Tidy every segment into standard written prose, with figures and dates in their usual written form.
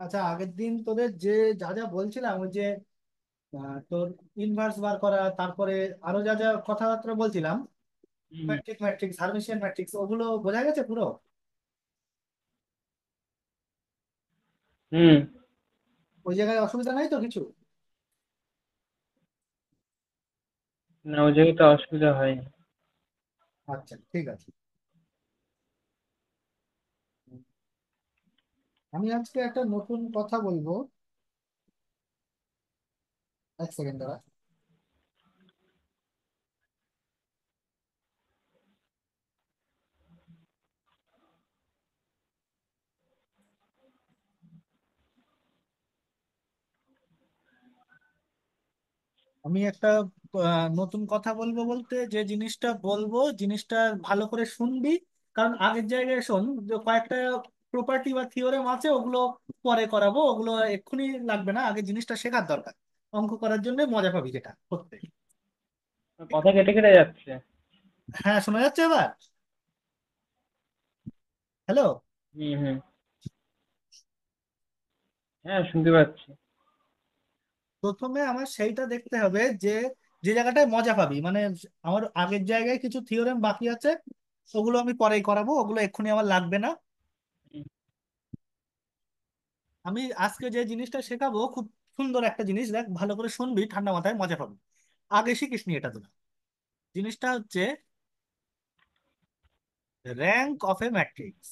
আচ্ছা, আগের দিন তোদের যে যা যা বলছিলাম ওই যে তোর ইনভার্স বার করা, তারপরে আরো যা যা কথাবার্তা বলছিলাম, হুম। ম্যাট্রিক্স ম্যাট্রিক্স হার্মিশিয়ান ম্যাট্রিক্স, ওগুলো বোঝা গেছে পুরো? হুম। ওই জায়গায় অসুবিধা নাই তো কিছু? না, ওই জায়গাটা অসুবিধা হয়নি। আচ্ছা, ঠিক আছে। আমি আজকে একটা নতুন কথা বলবো। এক সেকেন্ড দাঁড়া। আমি একটা নতুন কথা বলবো, বলতে যে জিনিসটা বলবো জিনিসটা ভালো করে শুনবি। কারণ আগের জায়গায় শোন, যে কয়েকটা প্রপার্টি বা থিওরেম আছে, ওগুলো পরে করাবো, ওগুলো এক্ষুনি লাগবে না, আগে জিনিসটা শেখার দরকার। অঙ্ক করার জন্য মজা পাবি যেটা করতে। কথা কেটে কেটে যাচ্ছে। হ্যাঁ, শোনা যাচ্ছে এবার? হ্যালো। হুম, হুম। হ্যাঁ, শুনতে পাচ্ছি। প্রথমে আমার সেইটা দেখতে হবে যে যে জায়গাটায় মজা পাবি, মানে আমার আগের জায়গায় কিছু থিওরেম বাকি আছে, ওগুলো আমি পরেই করাবো, ওগুলো এক্ষুনি আমার লাগবে না। হুম, আমি আজকে যে জিনিসটা শেখাবো খুব সুন্দর একটা জিনিস, দেখ ভালো করে শুনবি, ঠান্ডা মাথায় মজা পাবি। আগে শিখিস নি এটা তোরা। জিনিসটা হচ্ছে র্যাঙ্ক অফ এ ম্যাট্রিক্স।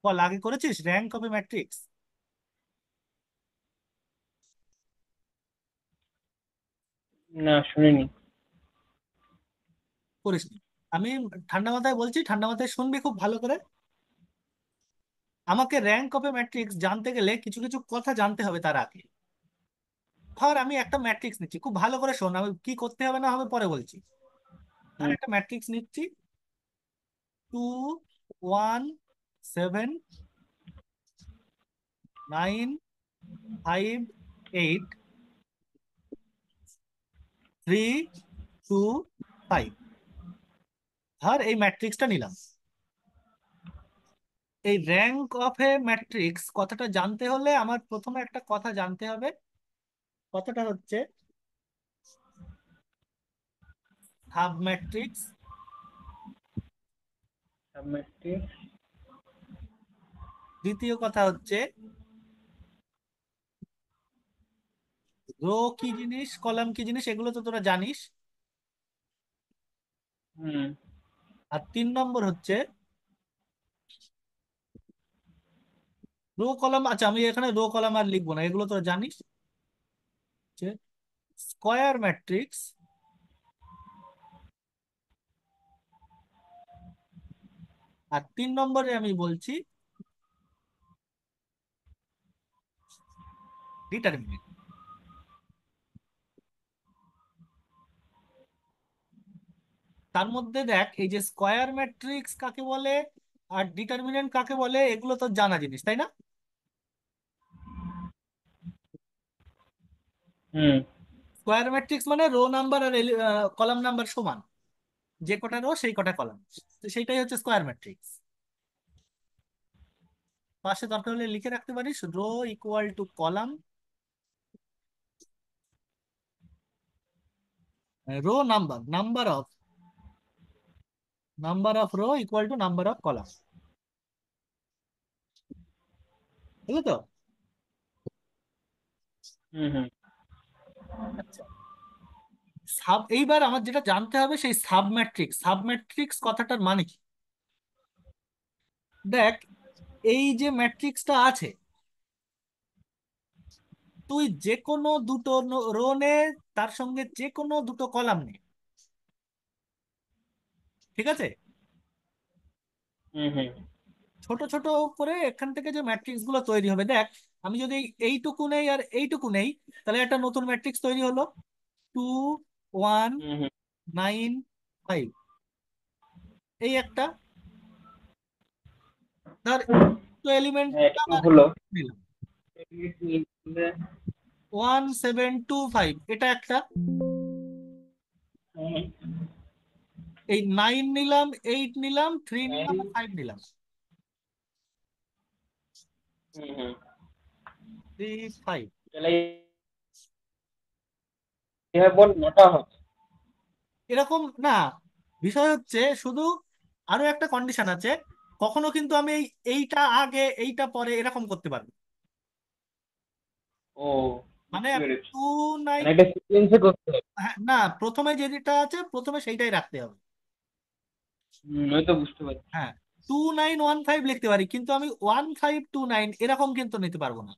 বল, আগে করেছিস র্যাঙ্ক অফ এ ম্যাট্রিক্স? না, শুনিনি। করিসনি? আমি ঠান্ডা মাথায় বলছি, ঠান্ডা মাথায় শুনবি খুব ভালো করে। আমাকে র্যাঙ্ক অফ এ ম্যাট্রিক্স জানতে গেলে কিছু কিছু কথা জানতে হবে তার আগে। ধর আমি একটা ম্যাট্রিক্স নিচ্ছি, খুব ভালো করে শোন, আমি কি করতে হবে না হবে পরে বলছি। ধর হুম, একটা ম্যাট্রিক্স নিচ্ছি, 2 1 7 9 5 8 3 2 5। ধর এই ম্যাট্রিক্সটা নিলাম। এই র্যাঙ্ক অফ এ ম্যাট্রিক্স কথাটা জানতে হলে আমার প্রথমে একটা কথা জানতে হবে। কথাটা হচ্ছে সাব ম্যাট্রিক্স। সাবমেট্রিক। দ্বিতীয় কথা হচ্ছে রো কি জিনিস, কলাম কি জিনিস, এগুলো তো তোরা জানিস। হুম, আর 3 নম্বর হচ্ছে রো কলাম। আচ্ছা, আমি এখানে রো কলাম আর লিখবো না, এগুলো তোরা জানিস। হচ্ছে স্কয়ার ম্যাট্রিক্স। আর 3 নম্বরে আমি বলছি ডিটারমিনেন্ট। তার মধ্যে দেখ, এই যে স্কয়ার ম্যাট্রিক্স কাকে বলে আর ডিটারমিনেন্ট কাকে বলে, এগুলো তো জানা জিনিস, তাই না? হুম, স্কয়ার ম্যাট্রিক্স মানে রো নাম্বার আর কলাম নাম্বার সমান, যে কটা রো সেই কটা কলাম। তো সেইটাই হচ্ছে স্কয়ার ম্যাট্রিক্স। পাশে দরকার হলে লিখে রাখতে পারিস row equal to column, row number, number of row equal to number of column. বুঝলো তো? হুম। হুম, আচ্ছা, এইবার আমার যেটা জানতে হবে সেই সাব ম্যাট্রিক্স কথাটার মানে কি। দেখ, এই যে ম্যাট্রিক্সটা আছে, তুই যে কোনো দুটো রো নে, তার সঙ্গে যে কোনো দুটো কলাম নে, ঠিক আছে? হুম। হুম, ছোট ছোট করে এখান থেকে যে ম্যাট্রিক্স গুলো তৈরি হবে, দেখ আমি যদি এইটুকু নেই আর এইটুকু নেই, তাহলে একটা নতুন ম্যাট্রিক্স তৈরি হলো। 2 1 হুম। হুম, 9 5, এই একটা। ধর তো এলিমেন্ট হ্যাঁ, একটু হলো। নিলাম, 1725, এটা একটা। হুম, এই 9 নিলাম, 8 নিলাম, 3 নিলাম, নাইন। আর 5 নিলাম। হুম হুম। 3 5। তাহলে এভাবে বল নটা হবে। এরকম না, বিষয় হচ্ছে শুধু আরো একটা কন্ডিশন আছে, কখনো কিন্তু আমি এইটা আগে এইটা পরে এরকম করতে পারবো। ও, মানে বুঝতে আমি পেরেছি। 2 9। মানে একটা সিকোয়েন্সে করতে হবে। না, প্রথমে যেটা আছে প্রথমে সেইটাই রাখতে হবে। ওই তো বুঝতে পারছি। হ্যাঁ, 2915 লিখতে পারি, কিন্তু আমি 1529 এরকম কিন্তু নিতে পারবো না।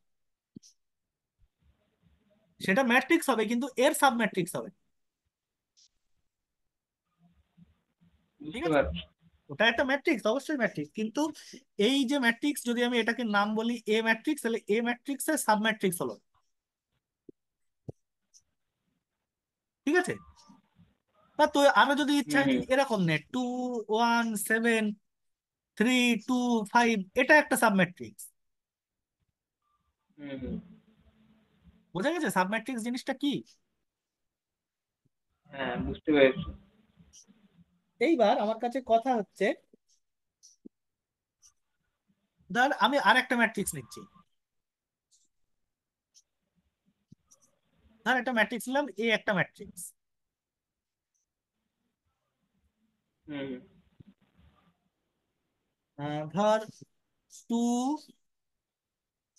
সেটা ম্যাট্রিক্স হবে কিন্তু এর সাব ম্যাট্রিক্স হবে। ঠিক বুঝতে আছে, পারছি। ওটা একটা ম্যাট্রিক্স, অবশ্যই ম্যাট্রিক্স, কিন্তু এই যে ম্যাট্রিক্স, যদি আমি এটাকে নাম বলি এ ম্যাট্রিক্স, তাহলে এ ম্যাট্রিক্সের সাব ম্যাট্রিক্স হলো। ঠিক আছে, বা তো আরো যদি ইচ্ছা হুম হয় হুম তাহলে এরকম নে 2 1 7 3 2 5, এটা একটা সাব ম্যাট্রিক্স। হুম হুম। বোঝা গেছে সাব ম্যাট্রিক্স জিনিসটা কি? হ্যাঁ, বুঝতে পেরেছি। এইবার আমার কাছে কথা হচ্ছে, ধর আমি আর একটা ম্যাট্রিক্স নিচ্ছি। ধর একটা ম্যাট্রিক্স নিলাম, এ একটা ম্যাট্রিক্স। হুম হুম ধর 2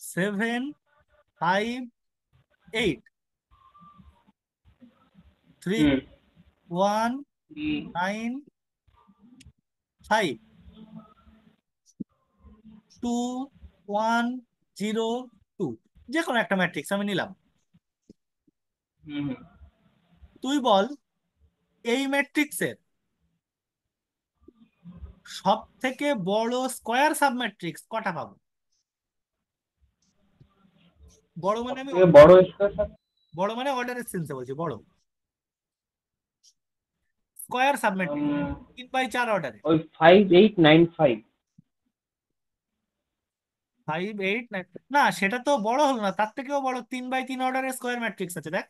7 5 8 থ্রি হুম। One three. 9 5 2 1 0 2, যে কোনো একটা ম্যাট্রিক্স আমি নিলাম। হুম হুম। তুই বল এই ম্যাট্রিক্সের সব থেকে বড় স্কয়ার সাবম্যাট্রিক্স কটা পাবো? বড় মানে সব আমি থেকে বড় স্কোয়ার। বড় মানে অর্ডারের সেন্সে বলছি, বড় স্কয়ার সাবম্যাট্রিক্স 3/4 অর্ডারে। ওই 5895। 5 8 9, না সেটা তো বড় হলো না, তার থেকেও বড় 3/3 অর্ডারের স্কয়ার ম্যাট্রিক্স আছে দেখ।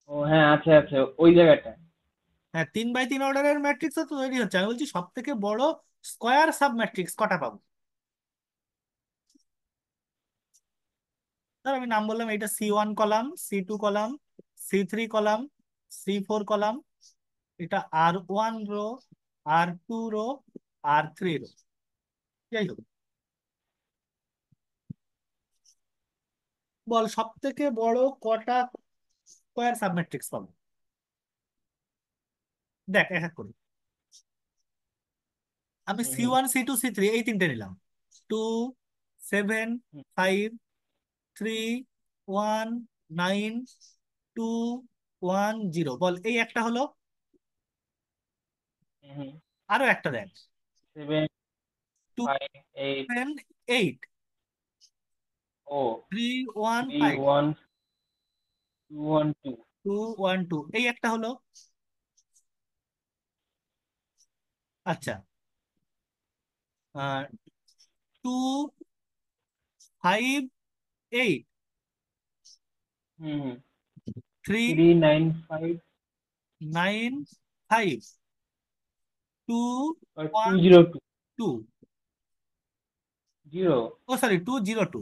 ও হ্যাঁ, আছে আছে ওই জায়গাটা। হ্যাঁ, 3/3 অর্ডারের ম্যাট্রিক্স তো তৈরি হচ্ছে, আমি বলছি সব থেকে বড় স্কয়ার সাব ম্যাট্রিক্স কটা পাবো। ধর আমি নাম বললাম, এটা C1 column, C2 column, C3 column, C4 column, এটা R1 rho, R2 rho, R3 rho. যাই হোক, বল সব থেকে বড় কটা স্কয়ার সাবম্যাট্রিক্স পাবো। দেখ এক এক করি। আমি হুম হুম C1 C2 C3 এই তিনটে নিলাম। 2 7 5 3 1 9 2 1 0, বল এই একটা হলো। হুম। আরো একটা দেখ। সেভেন টু ফাইভ এইট 7 8 ও 3 1 three 5 one two one two. 2 1 2, এই একটা হলো। আচ্ছা, 2 5 8 হুম হুম। Three 395 nine five two two one zero two two zero. Oh sorry 2 0 2,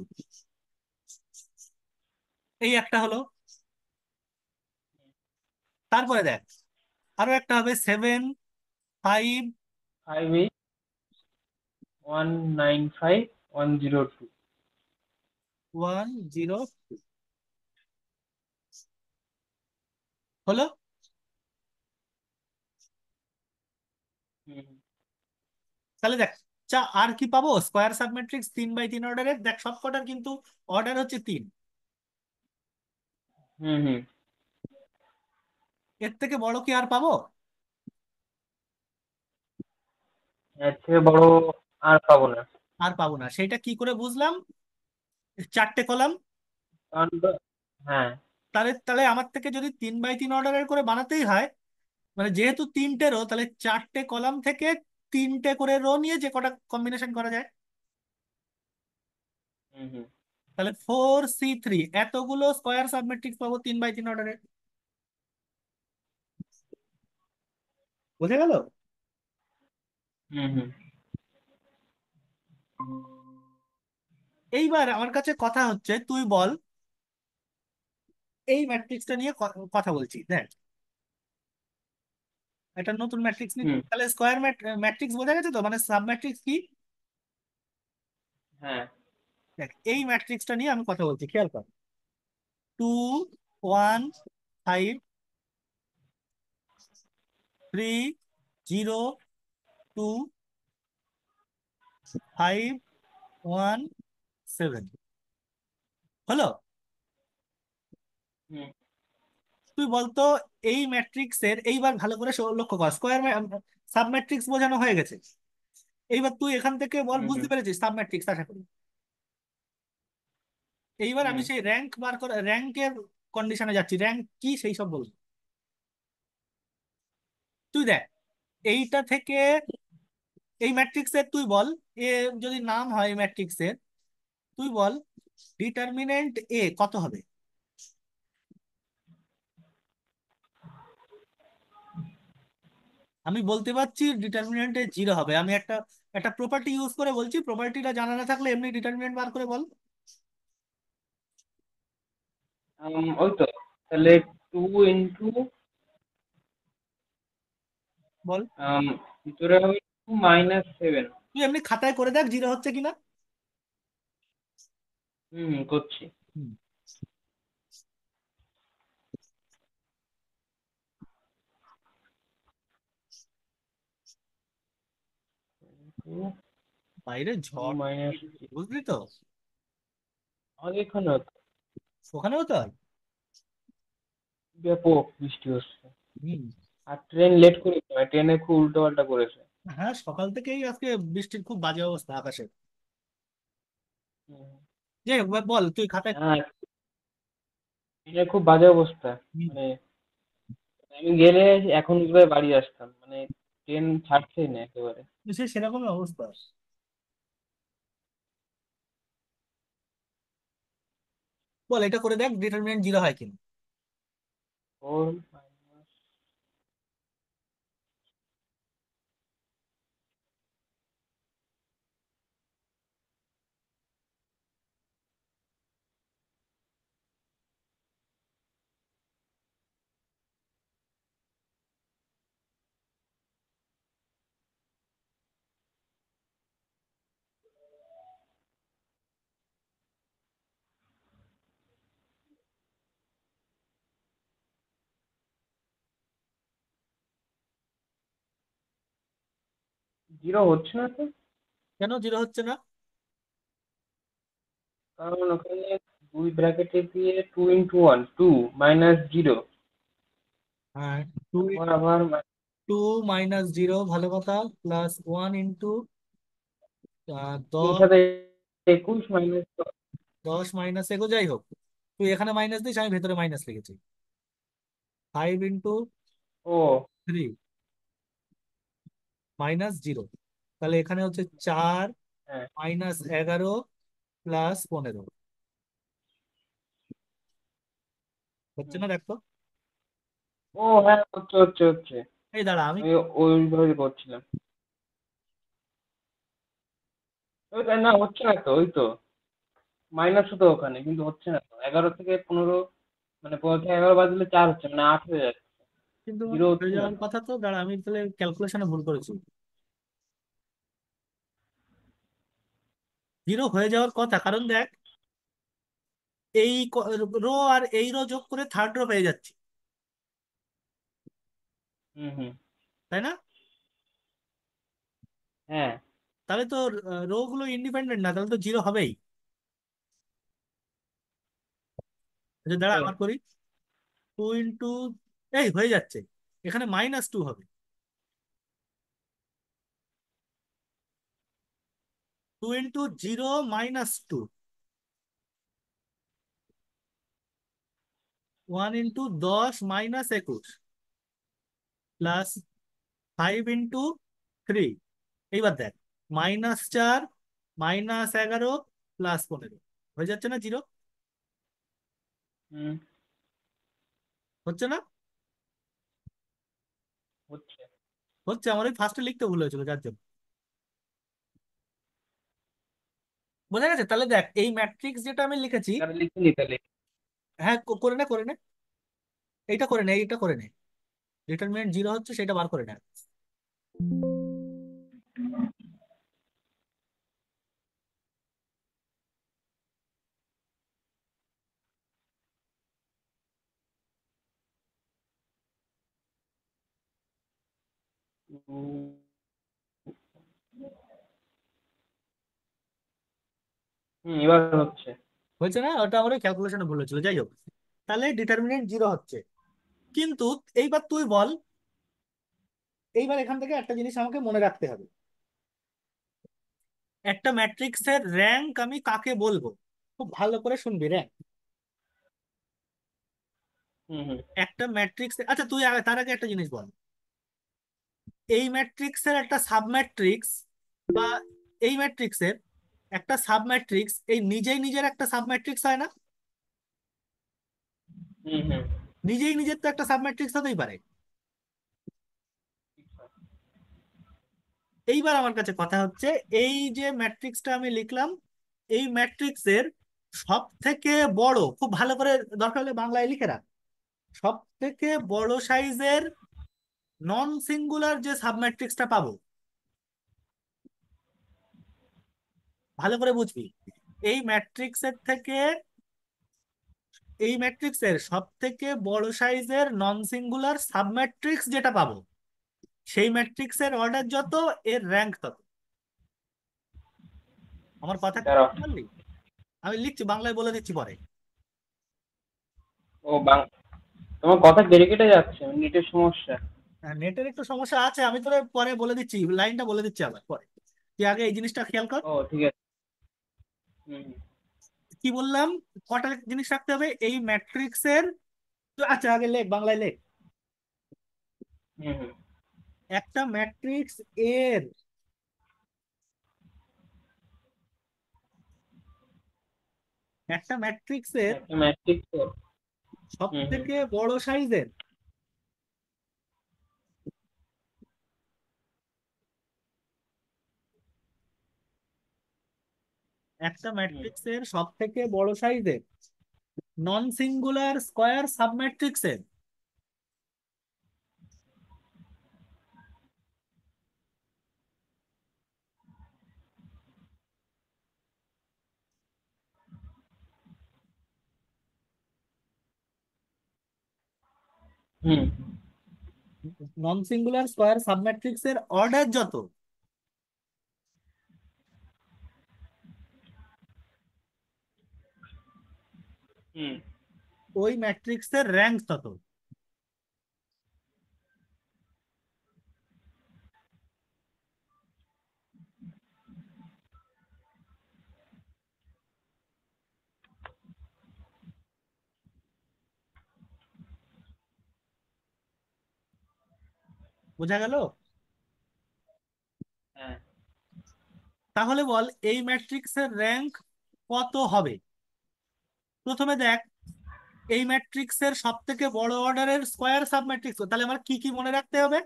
এই একটা হলো। তারপরে দেখ আরো একটা হবে 5895 195 102। 7 5 1 0 হলো। হুম হুম তাহলে দেখ, আর কি পাবো স্কোয়ার সাবমেট্রিক্স 3/3 অর্ডারের, দেখ সব কটার কিন্তু অর্ডার হচ্ছে 3। হুম হুম। এর থেকে বড় কি আর পাবো? এর থেকে বড় আর পাবো না। আর পাবো না, সেটা কি করে বুঝলাম? 4টে কলাম। কারণ হ্যাঁ। তাহলে তাহলে আমার থেকে যদি 3/3 অর্ডারের করে বানাতেই হয়, মানে যেহেতু 3টে রো, তাহলে 4টে কলাম থেকে 3টে করে রো নিয়ে যে কটা কম্বিনেশন করা যায়। হুম হুম। তাহলে 4 C3 এতগুলো স্কয়ার সাবমেট্রিক্স পাবো 3/3 অর্ডারে। বুঝে গেল? হুম হুম এইবার আমার কাছে কথা হচ্ছে, তুই বল, এই ম্যাট্রিক্সটা নিয়ে কথা বলছি দেখ। একটা নতুন ম্যাট্রিক্স নিচ্ছি, হুম। তাহলে স্কোয়ার ম্যাট্রিক্স বোঝা গেছে তো, মানে সাব ম্যাট্রিক্স কি। হ্যাঁ। দেখ এই ম্যাট্রিক্সটা নিয়ে আমি কথা বলছি, খেয়াল কর। 2 1 5 3 0 2 5 1 7 হলো। হুম তুই বলতো এই ম্যাট্রিক্সের, এইবার ভালো করে লক্ষ্য কর, স্কোয়ার সাব ম্যাট্রিক্স বোঝানো হয়ে গেছে। এইবার তুই এখান থেকে বল, হুম বুঝতে হুম পেরেছিস সাব ম্যাট্রিক্স আশা করি। এইবার আমি হুম সেই র্যাঙ্ক বার করে র্যাঙ্কের কন্ডিশনে যাচ্ছি, র্যাঙ্ক কি সেই সব বলবো। তুই দেখ এইটা থেকে, এই ম্যাট্রিক্সের তুই বল, এ যদি নাম হয় ম্যাট্রিক্সের, তুই বল ডিটারমিনেন্ট এ কত হবে। আমি বলতে পারছি ডিটারমিনেন্ট এ 0 হবে। আমি একটা একটা প্রপার্টি ইউজ করে বলছি, প্রপার্টিটা জানা না থাকলে এমনি ডিটারমিনেন্ট বার করে বল। ওই তো, তাহলে 2 বল, ভিতরে হবে 2 - 7। তুই এমনি খাতায় করে দেখ 0 হচ্ছে কিনা। হুম হুম, করছি। হুম। টু বাইরে টু ঝড় মাইনাস বৃষ্টি, বুঝলি তো। আমাদের এখানে ওখানেও তো হয়। ব্যাপক বৃষ্টি হচ্ছে। হুম। আর ট্রেন লেট করেছে, ট্রেনে খুব উল্টো পাল্টা করেছে। হ্যাঁ, সকাল থেকেই আজকে বৃষ্টির খুব বাজে অবস্থা আকাশে। হুম। যে বল তুই খাতায়। হ্যাঁ, ট্রেনের খুব বাজে অবস্থা। হুম। মানে আমি গেলে এখন বোধহয় বাড়ি আসতাম, মানে ট্রেন ছাড়ছেই না একেবারে। সে সেরকমই অবস্থা। বল এটা করে দেখ ডিটারমিনেন্ট 0 হয় কিনা। 4 - জিরো হচ্ছে না তো। কেন 0 হচ্ছে না? কারণ ওখানে দুই ব্র্যাকেটে দিয়ে 2 × 1 2 - 0। হ্যাঁ। টু তারপর আবার 2 - 0 ভালো কথা, প্লাস 1 ইন্টু তিন 10। সাথে 21 মাইনাস। 10 - 1 যাই হোক, তুই এখানে মাইনাস দিস, আমি ভেতরে মাইনাস লিখেছি। ও।5 × 3 -0, তাহলে এখানে হচ্ছে 4 হ্যাঁ। -11 প্লাস 15 হচ্ছে হুম। না, দেখতো। ও হ্যাঁ, হচ্ছে হচ্ছে হচ্ছে। এই দাঁড়া আমি, আমি ওইভাবে করছিলাম। ওই তাই না, হচ্ছে না তো, ওই তো মাইনাস হতো ওখানে, কিন্তু হচ্ছে না তো। 11 থেকে 15, মানে 15 থেকে 11 বাদ দিলে 4 হচ্ছে, মানে 8 হয়ে যাচ্ছে। কিন্তু মনে জিরো হয় হয়ে হচ্ছে না যাওয়ার তো। কথা তো, দাঁড়া আমি তাহলে ক্যালকুলেশনে ভুল করেছি। 0 হয়ে যাওয়ার কথা, কারণ দেখ এই রো আর এই রো যোগ করে থার্ড রো পেয়ে যাচ্ছি, হুম হুম। তাই না? হ্যাঁ। তাহলে তো রো গুলো ইন্ডিপেন্ডেন্ট না, তাহলে তো 0 হবেই। আচ্ছা দাঁড়া ওকে। আবার করি। 2 ইন্টু, এই হয়ে যাচ্ছে, এখানে -2 হবে। 2 × 0 - 2, 1 × 10 - 21 প্লাস 5 × 3। এইবার দেখ, -4 -11 প্লাস 15 হয়ে যাচ্ছে না 0? হুম। হচ্ছে না? হচ্ছে। হচ্ছে, আমার ওই ফার্স্টে লিখতে ভুল হয়েছিল যার জন্য। বোঝা গেছে? তাহলে দেখ, এই ম্যাট্রিক্স যেটা আমি লিখেছি। তাহলে লিখে নি তাহলে। হ্যাঁ, করে নে করে নে। এইটা করে নে, এইটা করে নে। ডিটারমিনেন্ট জিরো হচ্ছে সেটা বার করে নে। উম, এবার হচ্ছে। হয়েছে না? ওটা আমার ক্যালকুলেশনে ভুল হয়েছিল, যাই হোক। তাহলে ডিটারমিনেন্ট জিরো হচ্ছে। কিন্তু এইবার তুই বল, এইবার এখান থেকে একটা জিনিস আমাকে মনে রাখতে হবে। একটা ম্যাট্রিক্সের র্যাঙ্ক আমি কাকে বলবো? খুব ভালো করে শুনবি, র্যাঙ্ক। হুম হুম একটা ম্যাট্রিক্স, আচ্ছা তুই তার আগে একটা জিনিস বল। এই ম্যাট্রিক্সের একটা সাবম্যাট্রিক্স, বা এই ম্যাট্রিক্সের একটা সাবম্যাট্রিক্স এই নিজেই নিজের একটা সাবম্যাট্রিক্স হয় না? হুম হুম। নিজেই নিজের তো একটা সাবম্যাট্রিক্স হতেই পারে। এইবার আমার কাছে কথা হচ্ছে, এই যে ম্যাট্রিক্সটা আমি লিখলাম, এই ম্যাট্রিক্সের সব থেকে বড়, খুব ভালো করে দরকার হলে বাংলায় লিখে রাখ, সব থেকে বড় সাইজের নন সিঙ্গুলার যে সাবম্যাট্রিক্সটা পাবো, ভালো করে বুঝবি। এই ম্যাট্রিক্সের থেকে, এই ম্যাট্রিক্সের সব থেকে বড় সাইজের নন সিঙ্গুলার সাবম্যাট্রিক্স যেটা পাবো, সেই ম্যাট্রিক্সের অর্ডার যত, এর র্যাঙ্ক তত। আমার কথা কি দাঁড়াও। বুঝতে পারলি? আমি লিখছি, বাংলায় বলে দিচ্ছি পরে। ও তোমার কথা কেটে কেটে যাচ্ছে, নেটের সমস্যা। হ্যাঁ, নেটের একটু সমস্যা আছে, আমি তোরে পরে বলে দিচ্ছি, লাইনটা বলে দিচ্ছি আবার পরে। তুই আগে এই জিনিসটা খেয়াল কর। ও ঠিক আছে। হুম কি বললাম? কটা জিনিস রাখতে হবে এই ম্যাট্রিক্সের। আচ্ছা আগে লেখ, বাংলায় লেখ। হুম হুম। একটা ম্যাট্রিক্স এর, একটা ম্যাট্রিক্সের একটা ম্যাট্রিক্স। সব হুম হুম থেকে বড় সাইজের, একটা হুম ম্যাট্রিক্সের সব থেকে বড় সাইজের নন সিঙ্গুলার স্কয়ার সাবম্যাট্রিক্সের হুম নন সিঙ্গুলার স্কয়ার সাবম্যাট্রিক্সের অর্ডার যত, হুম। ওই ম্যাট্রিক্সের র্যাঙ্ক তত। বোঝা গেল? হ্যাঁ। তাহলে বল এই ম্যাট্রিক্সের র্যাঙ্ক কত হবে। প্রথমে দেখ, এই ম্যাট্রিক্সের সব থেকে বড় অর্ডারের স্কয়ার সাবম্যাট্রিক্স, তাহলে আমার কি কি মনে রাখতে হবে?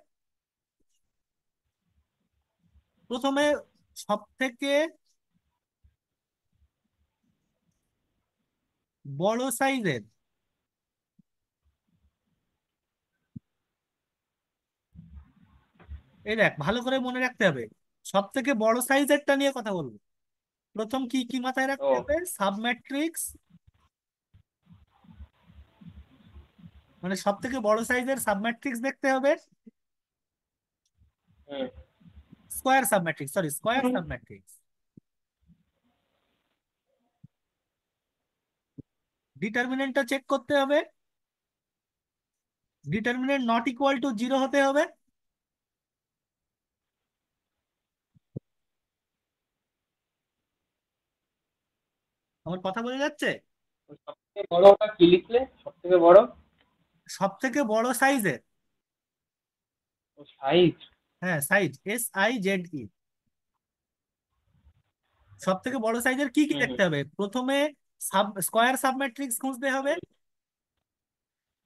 প্রথমে সব থেকে বড় সাইজের, এই দেখ ভালো করে মনে রাখতে হবে, সব থেকে বড় সাইজেরটা নিয়ে কথা বলবো। প্রথম কি কি মাথায় রাখতে ও। হবে? সাবম্যাট্রিক্স, মানে সব থেকে বড় সাইজের সাবম্যাট্রিক্স দেখতে হবে। হুম square submatrix, sorry, square submatrix. ডিটারমিনেন্টটা চেক করতে হবে, determinant not equal to zero হতে হবে। আমার কথা বোঝা যাচ্ছে? সব থেকে বড় ওটা কি লিখলে, সব থেকে বড়? সব থেকে বড় সাইজের, ও সাইজ। হ্যাঁ সাইজ, SIZE, সব থেকে বড় সাইজের কি কি হুম হুম দেখতে হবে? প্রথমে স্কয়ার সাবম্যাট্রিক্স খুঁজতে হবে,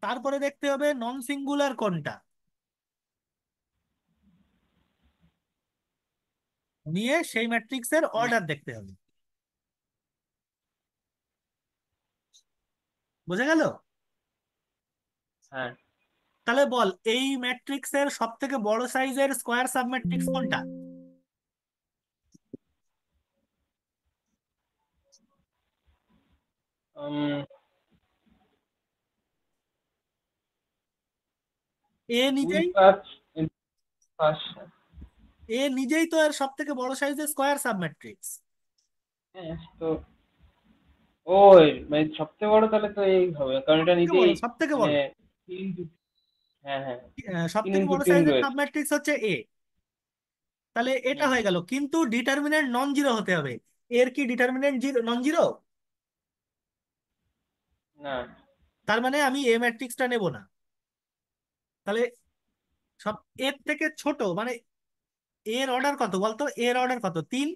তারপরে দেখতে হবে নন সিঙ্গুলার কোনটা। নিয়ে সেই ম্যাট্রিক্সের হুম, অর্ডার দেখতে হবে। বুঝা গেল? হ্যাঁ। তাহলে বল এই ম্যাট্রিক্সের সব থেকে বড় সাইজের স্কোয়ার সাবম্যাট্রিক্স কোনটা? উম, এ দুই নিজেই পাঁচ পাঁচ। এ নিজেই তো এর সব থেকে বড় সাইজের স্কোয়ার সাবম্যাট্রিক্স। হ্যাঁ তো, ওই মানে সবচেয়ে বড় তাহলে তো এই হবে, কারণ সব এটা থেকে নিজেই বড়, সব থেকে মানে বড়, তিন ইনটু, হ্যাঁ হ্যাঁ, সব তিন থেকে ইনটু বড় তিন সাইজের রয়েছে। সাবম্যাট্রিক্স হচ্ছে এ। তাহলে এটা হুম, হয়ে গেল, কিন্তু ডিটারমিনেন্ট নন জিরো হতে হবে। এর কি ডিটারমিনেন্ট জিরো, নন জিরো? না। তার মানে আমি এ ম্যাট্রিক্সটা নেব না। তাহলে সব এর থেকে ছোট মানে এর অর্ডার কত বলতো? এর অর্ডার কত? 3।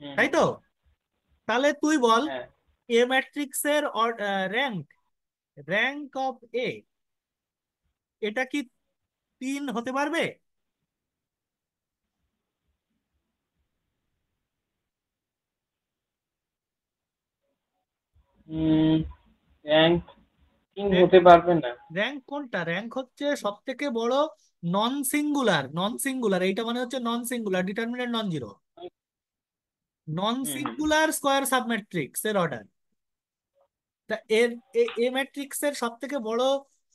হুম তাই হুম, তো? তাহলে তুই বল, হ্যাঁ। এ ম্যাট্রিক্সের র্যাঙ্ক, র্যাঙ্ক অফ এ, এটা কি 3 হতে পারবে? র্যাঙ্ক তিন হতে পারবে না। র্যাঙ্ক কোনটা? র্যাঙ্ক হচ্ছে সব থেকে বড় নন সিঙ্গুলার, নন সিঙ্গুলার এইটা মানে হচ্ছে non singular, determinant non zero, non hmm hmm, singular square submatrix এর অর্ডার। তা এর এ ম্যাট্রিক্স এর সব থেকে বড়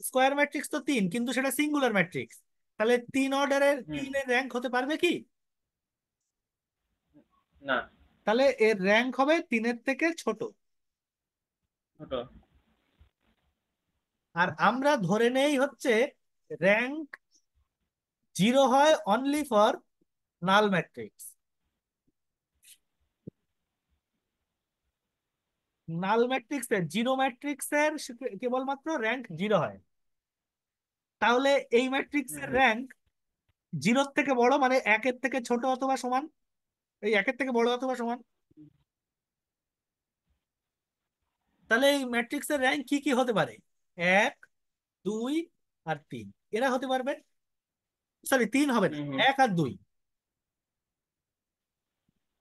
স্কোয়ার ম্যাট্রিক্স তো 3, কিন্তু সেটা সিঙ্গুলার ম্যাট্রিক্স। তাহলে 3 অর্ডারের হুম, 3 এর র্যাঙ্ক হতে পারবে কি? না। তাহলে এর র্যাঙ্ক হবে 3-এর থেকে ছোট। ছোট। আর আমরা ধরে নেই হচ্ছে র্যাঙ্ক জিরো হয় অনলি ফর নাল ম্যাট্রিক্স। নাল ম্যাট্রিক্সের, জিরো ম্যাট্রিক্সের কেবলমাত্র র্যাঙ্ক জিরো হয়। তাহলে এই হুম ম্যাট্রিক্সের হুম, র্যাঙ্ক জিরোর থেকে বড় মানে একের থেকে ছোট অথবা সমান, এই একের থেকে বড় অথবা সমান। তাহলে এই ম্যাট্রিক্সের র্যাঙ্ক কি কি হতে পারে? 1, 2 আর 3 এরা হতে পারবে। সরি, 3 হবে না, হুম হুম, 1 আর 2।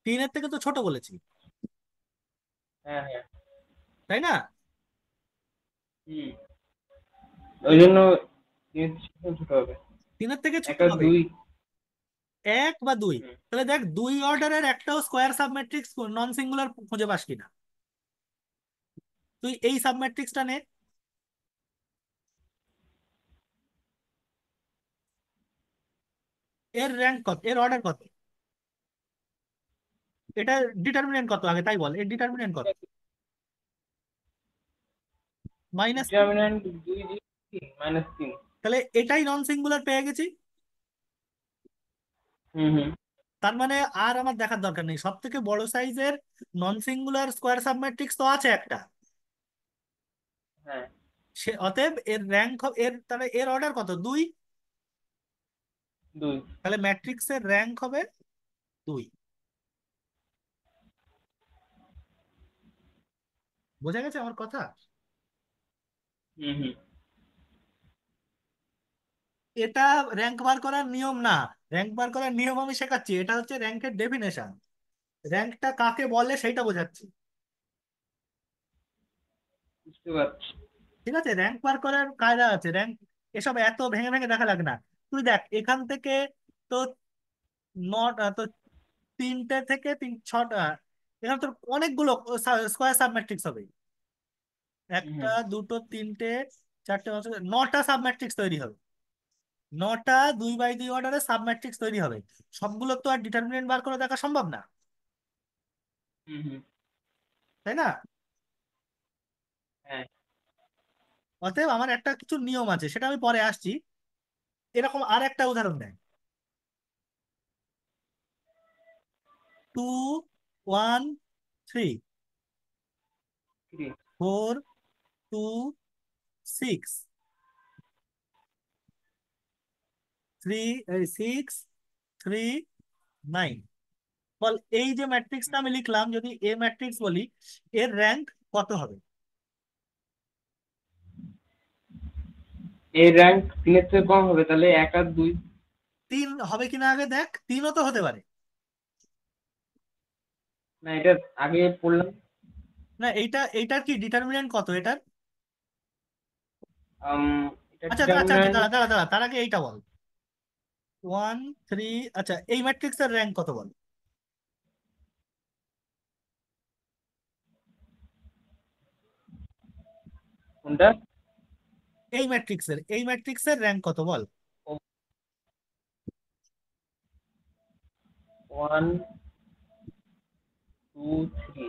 3-এর থেকে তো ছোট বলেছি, হ্যাঁ হ্যাঁ। তাই না? হুম, ওই জন্য তিনের থেকে ছোট হবে। 3-এর থেকে এক ছোট আর হবে, দুই। 1 বা 2। হুম, তাহলে দেখ 2 অর্ডারের একটাও স্কোয়ার সাবম্যাট্রিক্স নন সিঙ্গুলার খুঁজে পাস কিনা। তুই এই সাবম্যাট্রিক্সটা নে, এর র্যাঙ্ক কত, এর অর্ডার কত, এটা ডিটারমিনেন্ট কত আগে তাই বল, এর ডিটারমিনেন্ট কত? -3। ডিটারমিন্যান্ট দুই দিয়ে মাইনাস তিন। তাহলে এটাই নন সিঙ্গুলার পেয়ে গেছি। হুম হুম, তার মানে আর আমার দেখার দরকার নেই, সব থেকে বড় সাইজের নন সিঙ্গুলার স্কোয়ার সাবম্যাট্রিক্স তো আছে একটা। হ্যাঁ। সে অতএব এর র্যাঙ্ক, এর তাহলে এর অর্ডার কত? 2। দুই। তাহলে ম্যাট্রিক্সের র্যাঙ্ক হবে 2। বোঝা গেছে আমার কথা? হুম হুম, এটা র্যাঙ্ক বার করার নিয়ম না, র্যাঙ্ক বার করার নিয়ম আমি শেখাচ্ছি, এটা হচ্ছে র্যাঙ্কের ডেফিনেশন। র্যাঙ্কটা কাকে বলে সেইটা বোঝাচ্ছি। বুঝতে পারছি। ঠিক আছে, র্যাঙ্ক বার করার কায়দা আছে, র্যাঙ্ক এসব এত ভেঙে ভেঙে দেখা লাগে না। তুই দেখ এখান থেকে তো নট তো 3টে থেকে 6টা, এখানে তোর অনেকগুলো স্কোয়ার সাবম্যাট্রিক্স হবে। হুম একটা, হুম, দুটো, তিনটে, চারটে, পাঁচটা, 9টা সাবম্যাট্রিক্স তৈরি হবে। 9টা 2x2 অর্ডারের সাবম্যাট্রিক্স তৈরি হবে। সবগুলো তো আর ডিটারমিনেন্ট বার করে দেখা সম্ভব না, হুম হুম, তাই না? হ্যাঁ। অতএব আমার একটা কিছু নিয়ম আছে, সেটা আমি পরে আসছি। এরকম আর একটা উদাহরণ দেয়, 2, 1, 3, থ্রি। 4, 2, 6, 6, 3, 9। বল এই যে ম্যাট্রিক্সটা আমি লিখলাম যদি এ ম্যাট্রিক্স বলি, এর র্যাঙ্ক কত হবে? এর র্যাঙ্ক তিনের থেকে কম হবে, তাহলে এক আর দুই। তিন হবে কিনা আগে দেখ, তিনও তো হতে পারে। না, এটা আগে পড়লাম। না, এইটার কি ডিটারমিনেন্ট কত এটার? আম, এটা আচ্ছা আচ্ছা আচ্ছা, ডিটারমিন্যান্ট দাঁড়া দাঁড়া দাঁড়া, তার আগে এইটা বল। 1 3। আচ্ছা, এই ম্যাট্রিক্সের র্যাঙ্ক কত বল? কোনটা? এই ম্যাট্রিক্সের র্যাঙ্ক কত বল? 1 2 3,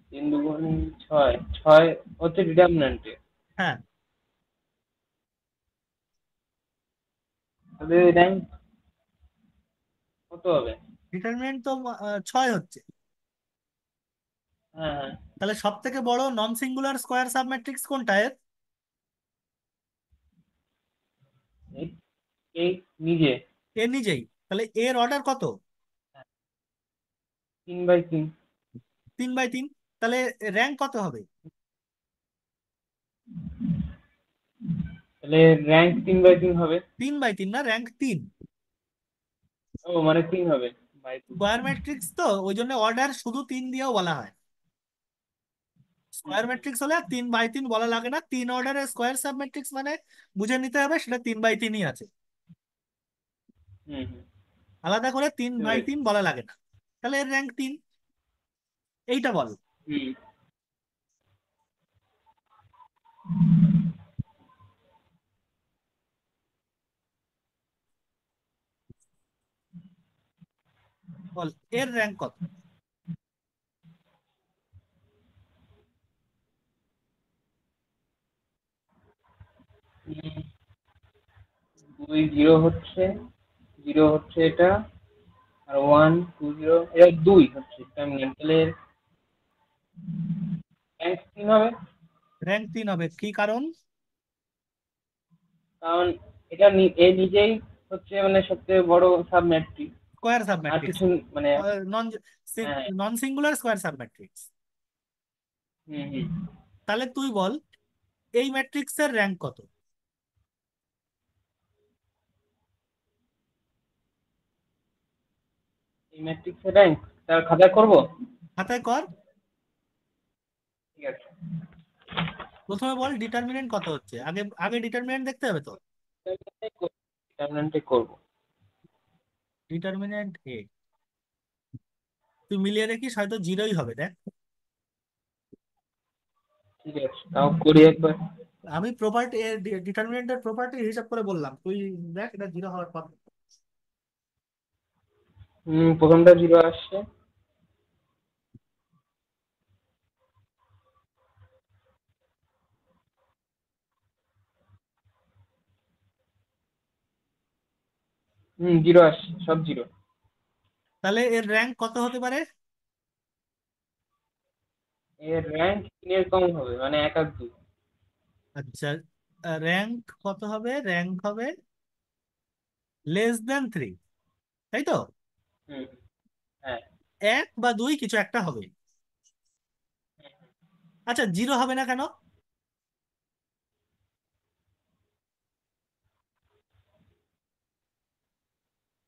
3 2 গুণ 6, 6 হচ্ছে ডিটারমিন্যান্টে। হ্যাঁ, তাহলে র্যাঙ্ক কত হবে? ডিটারমিনেন্ট তো 6 হচ্ছে। হ্যাঁ হ্যাঁ। তাহলে সব থেকে বড় নন সিঙ্গুলার স্কোয়ার সাবম্যাট্রিক্স কোনটা এর? এই এই নিজে। এর নিজেই? তাহলে এর অর্ডার কত? 3 বাই 3। 3/3। তাহলে র্যাঙ্ক কত হবে? তাহলে র্যাঙ্ক 3 বাই 3 হবে। 3/3 না, র্যাঙ্ক 3। ও মানে 3 হবে, বাই 3। স্কোয়ার ম্যাট্রিক্স তো ওই জন্য অর্ডার শুধু 3 দিয়েও বলা হয়। হুম স্কোয়ার ম্যাট্রিক্স হলে 3/3 বলা লাগে না, 3 অর্ডারের স্কোয়ার সাব ম্যাট্রিক্স মানে বুঝে নিতে হবে সেটা 3/3ই আছে। হুম হুম। আলাদা করে তিন বুঝতে বাই পেরেছি। তিন বলা লাগে না। তাহলে এর র্যাঙ্ক 3। এইটা বল। হুম। বল এর র্যাঙ্ক কত? হুম, 2 0 হচ্ছে এটা, আর 1 2 0 এটা 2 হচ্ছে তাহলে র্যাঙ্ক 3 হবে। র্যাঙ্ক 3 হবে কি কারণ? কারণ এটা এ নিজেই হচ্ছে মানে সবথেকে বড় সাব ম্যাট্রিক্স। স্কোয়ার সাব আর ম্যাট্রিক্স। কিছু মানে। নন হ্যাঁ। Non singular square submatrix. হুম হুম। তাহলে তুই বল এই ম্যাট্রিক্সের র্যাঙ্ক কত? এই ম্যাট্রিক্সের র্যাঙ্ক তার খাতায় করব। খাতায় কর। ঠিক আছে। প্রথমে বল ডিটারমিনেন্ট কত হচ্ছে, আগে আগে ডিটারমিনেন্ট দেখতে হবে তো। ডিটারমিন্যান্টে করব। ডিটারমিনেন্ট তুই মিলিয়ে দেখিস, হয়তো জিরোই হবে দেখ। ঠিক আছে, তাও করি একবার। আমি প্রপার্টি, ডিটারমিনেন্টের প্রপার্টি হিসাব করে বললাম, তুই দেখ এটা জিরো হওয়ার কথা। প্রথমটা 0 আসছে। হুম, 0 আসছে, সব 0। তাহলে এর র্যাঙ্ক কত হতে পারে? এর র্যাঙ্ক 3 এর কম হবে, মানে 1 আর 2। আচ্ছা, র্যাঙ্ক কত হবে? র্যাঙ্ক হবে লেস দেন 3, তাই তো? হুম। হ্যাঁ। 1 বা 2 কিছু একটা হবে। আচ্ছা, জিরো হবে না কেন?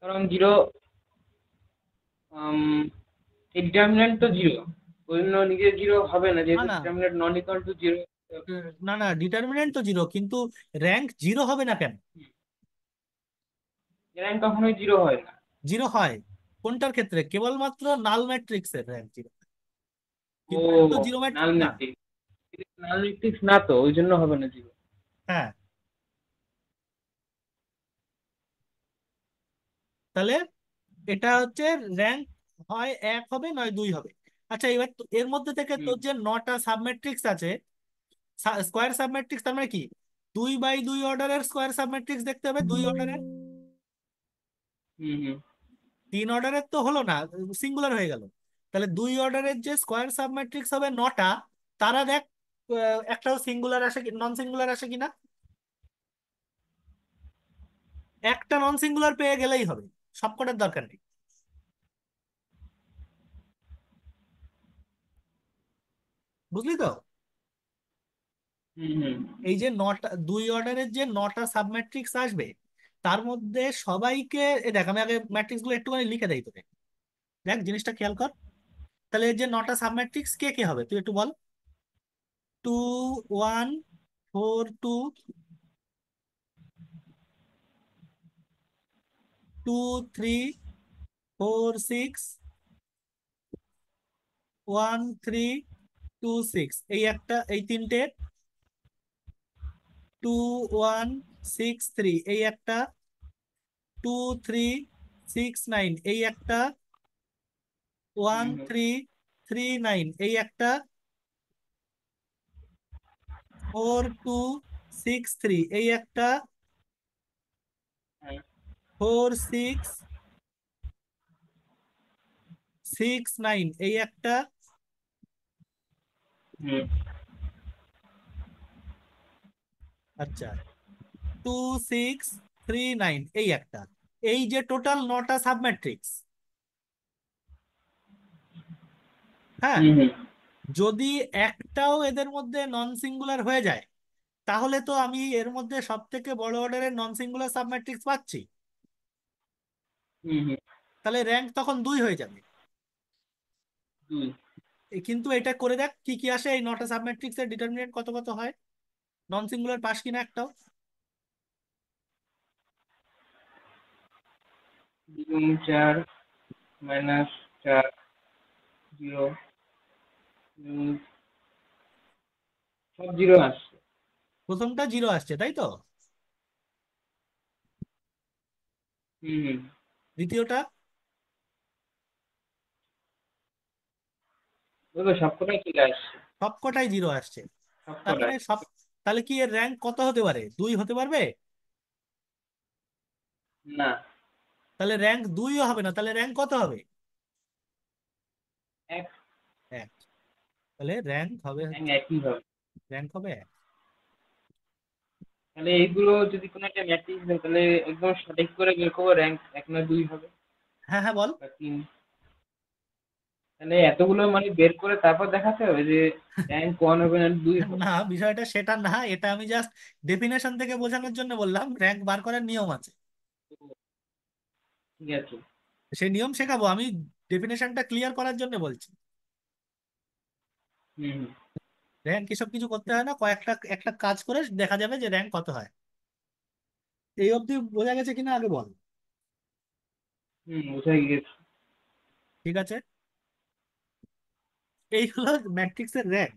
কারণ 0, এই ডিটারমিন্যান্ট তো 0, ওই জন্য নিজে 0 হবে না, না যেহেতু না, ডিটারমিন্যান্ট নন ইকুয়াল টু 0। না না, ডিটারমিনেন্ট তো জিরো, কিন্তু র্যাঙ্ক জিরো হবে না কেন? র্যাঙ্ক কখনোই 0 হয় না। জিরো হয় কোনটার ক্ষেত্রে? কেবলমাত্র নাল ম্যাট্রিক্সের র্যাঙ্ক জিরো, ও, কিন্তু এটা তো জিরো নাল ম্যাট্রিক্স না। ম্যাট্রিক্স। নাল ম্যাট্রিক্স না তো, ওই জন্য হবে না 0। হ্যাঁ, তাহলে এটা হচ্ছে র্যাঙ্ক, হয় 1 হবে নয় 2 হবে। আচ্ছা, এবার এর মধ্যে থেকে হুম তোর যে 9টা সাবম্যাট্রিক্স আছে, স্কোয়ার সাবম্যাট্রিক্স, তার মানে কি 2/2 অর্ডারের স্কোয়ার সাবম্যাট্রিক্স দেখতে হবে, 2 অর্ডারের। হুম হুম। 3 অর্ডারের তো হলো না, সিঙ্গুলার হয়ে গেল। তাহলে 2 অর্ডারের যে স্কোয়ার সাবম্যাট্রিক্স হবে 9টা, তারা দেখ একটাও সিঙ্গুলার আসে কি নন সিঙ্গুলার আসে কিনা। একটা নন সিঙ্গুলার পেয়ে গেলেই হবে, সবকটার দরকার নেই। বুঝলি তো? হুম হুম। এই যে 9টা 2 অর্ডারের যে 9টা সাবম্যাট্রিক্স আসবে, তার মধ্যে সবাইকে দেখ, আমি আগে ম্যাট্রিক্স গুলো একটুখানি লিখে দেই তোকে। দেখ জিনিসটা খেয়াল কর। তাহলে এই যে নটা সাবম্যাট্রিক্স কে কে হবে তুই একটু বল। 2 1 4 2, 2 3 4 6, 1 3 2 6, এই একটা, এই তিনটে। 2 1 6 3, এই একটা। 2 3 6 9, এই একটা। ওয়ান হুম হুম থ্রি থ্রি নাইন, এই একটা। 4 2 6 3, এই একটা। হুম 4 6 6 9, এই একটা। হুম আচ্ছা, 2 6 3 9, এই একটা। এই যে টোটাল নটা সাবম্যাট্রিক্স। হ্যাঁ, হুম হুম যদি একটাও এদের মধ্যে নন সিঙ্গুলার হয়ে যায়, তাহলে তো আমি এর মধ্যে সব থেকে বড় অর্ডারের নন সিঙ্গুলার সাবম্যাট্রিক্স পাচ্ছি। হুম হুম তাহলে র্যাঙ্ক তখন 2 হয়ে যাবে। দুই। কিন্তু এটা করে দেখ কি কি আসে, এই নটা সাবম্যাট্রিক্স এর ডিটারমিনেন্ট কত কত হয়, নন সিঙ্গুলার পাস কিনা একটাও। দ্বিগুণ 4, -4, 0, সব জিরো আসছে। প্রথমটা জিরো আসছে তাই তো? হুম হুম দ্বিতীয়টা? ওই তো সবকটাই চলে আসছে। সবকটাই জিরো আসছে। তার সবকটাই। মানে সব, তাহলে কি এর র্যাঙ্ক কত হতে পারে, 2 হতে পারবে? না, তাহলে র্যাঙ্ক 2ও হবে না, তাহলে র্যাঙ্ক কত হবে? এক। 1। তাহলে র্যাঙ্ক হবে হ্যাঁ, হচ্ছে, একই হবে। র্যাঙ্ক হবে 1। তাহলে এইগুলো যদি কোনো একটা ম্যাট্রিক্স দেয়, তাহলে একদম সঠিক করে বের করবো র্যাঙ্ক 1 না 2 হবে, হ্যাঁ হ্যাঁ বল। বা 3। তাহলে এতগুলো মানে বের করে তারপর দেখাতে হবে যে র্যাঙ্ক 1 হবে না 2 না, হবে। বিষয়টা সেটা না, এটা আমি জাস্ট ডেফিনেশন থেকে বোঝানোর জন্য বললাম, র্যাঙ্ক বার করার নিয়ম আছে। ঠিক আছে। সেই নিয়ম শেখাবো আমি, ডেফিনেশনটা ক্লিয়ার করার জন্য বলছি। হুম হুম র্যাঙ্ক এসব কিছু করতে হয় না, কয়েকটা একটা কাজ করে দেখা যাবে যে র্যাঙ্ক কত হয়। এই অবধি বোঝা গেছে কিনা আগে বল। হুম, বুঝে গেছি। ঠিক আছে, এই হলো ম্যাট্রিক্সের র্যাঙ্ক।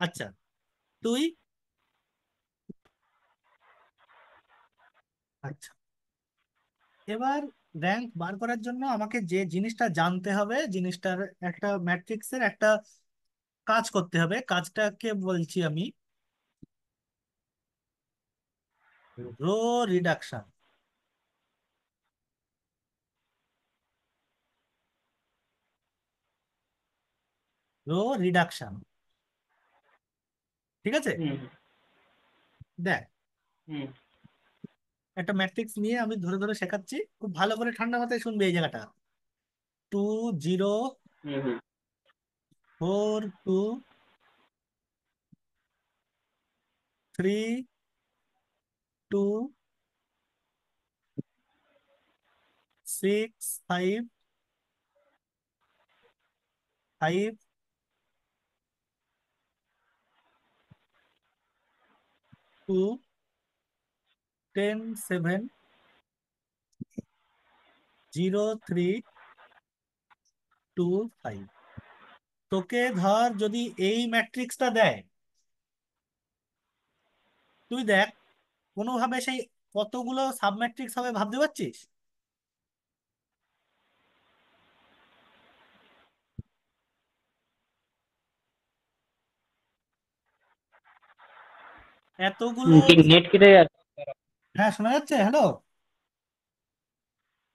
আচ্ছা, তুই, আচ্ছা, এবার র্যাঙ্ক বার করার জন্য আমাকে যে জিনিসটা জানতে হবে, জিনিসটার একটা ম্যাট্রিক্সের একটা কাজ করতে হবে, কাজটাকে বলছি আমি রো রিডাকশন। রো রিডাকশন, ঠিক আছে? হুম দেখ, হুম একটা ম্যাট্রিক্স নিয়ে আমি ধরে ধরে শেখাচ্ছি, খুব ভালো করে ঠান্ডা মাথায় শুনবে এই জায়গাটা। 2 0 হুম হুম 2 6 5 5 2 10 7 0 3 2 5। তোকে ধর যদি এই ম্যাট্রিক্সটা দেয়, তুই দেখ কোনোভাবে সেই কতগুলো সাব ম্যাট্রিক্স হবে ভাবতে পারছিস? এতগুলো। কি নেট কেটে যাচ্ছে? হ্যাঁ, শোনা যাচ্ছে, হ্যালো।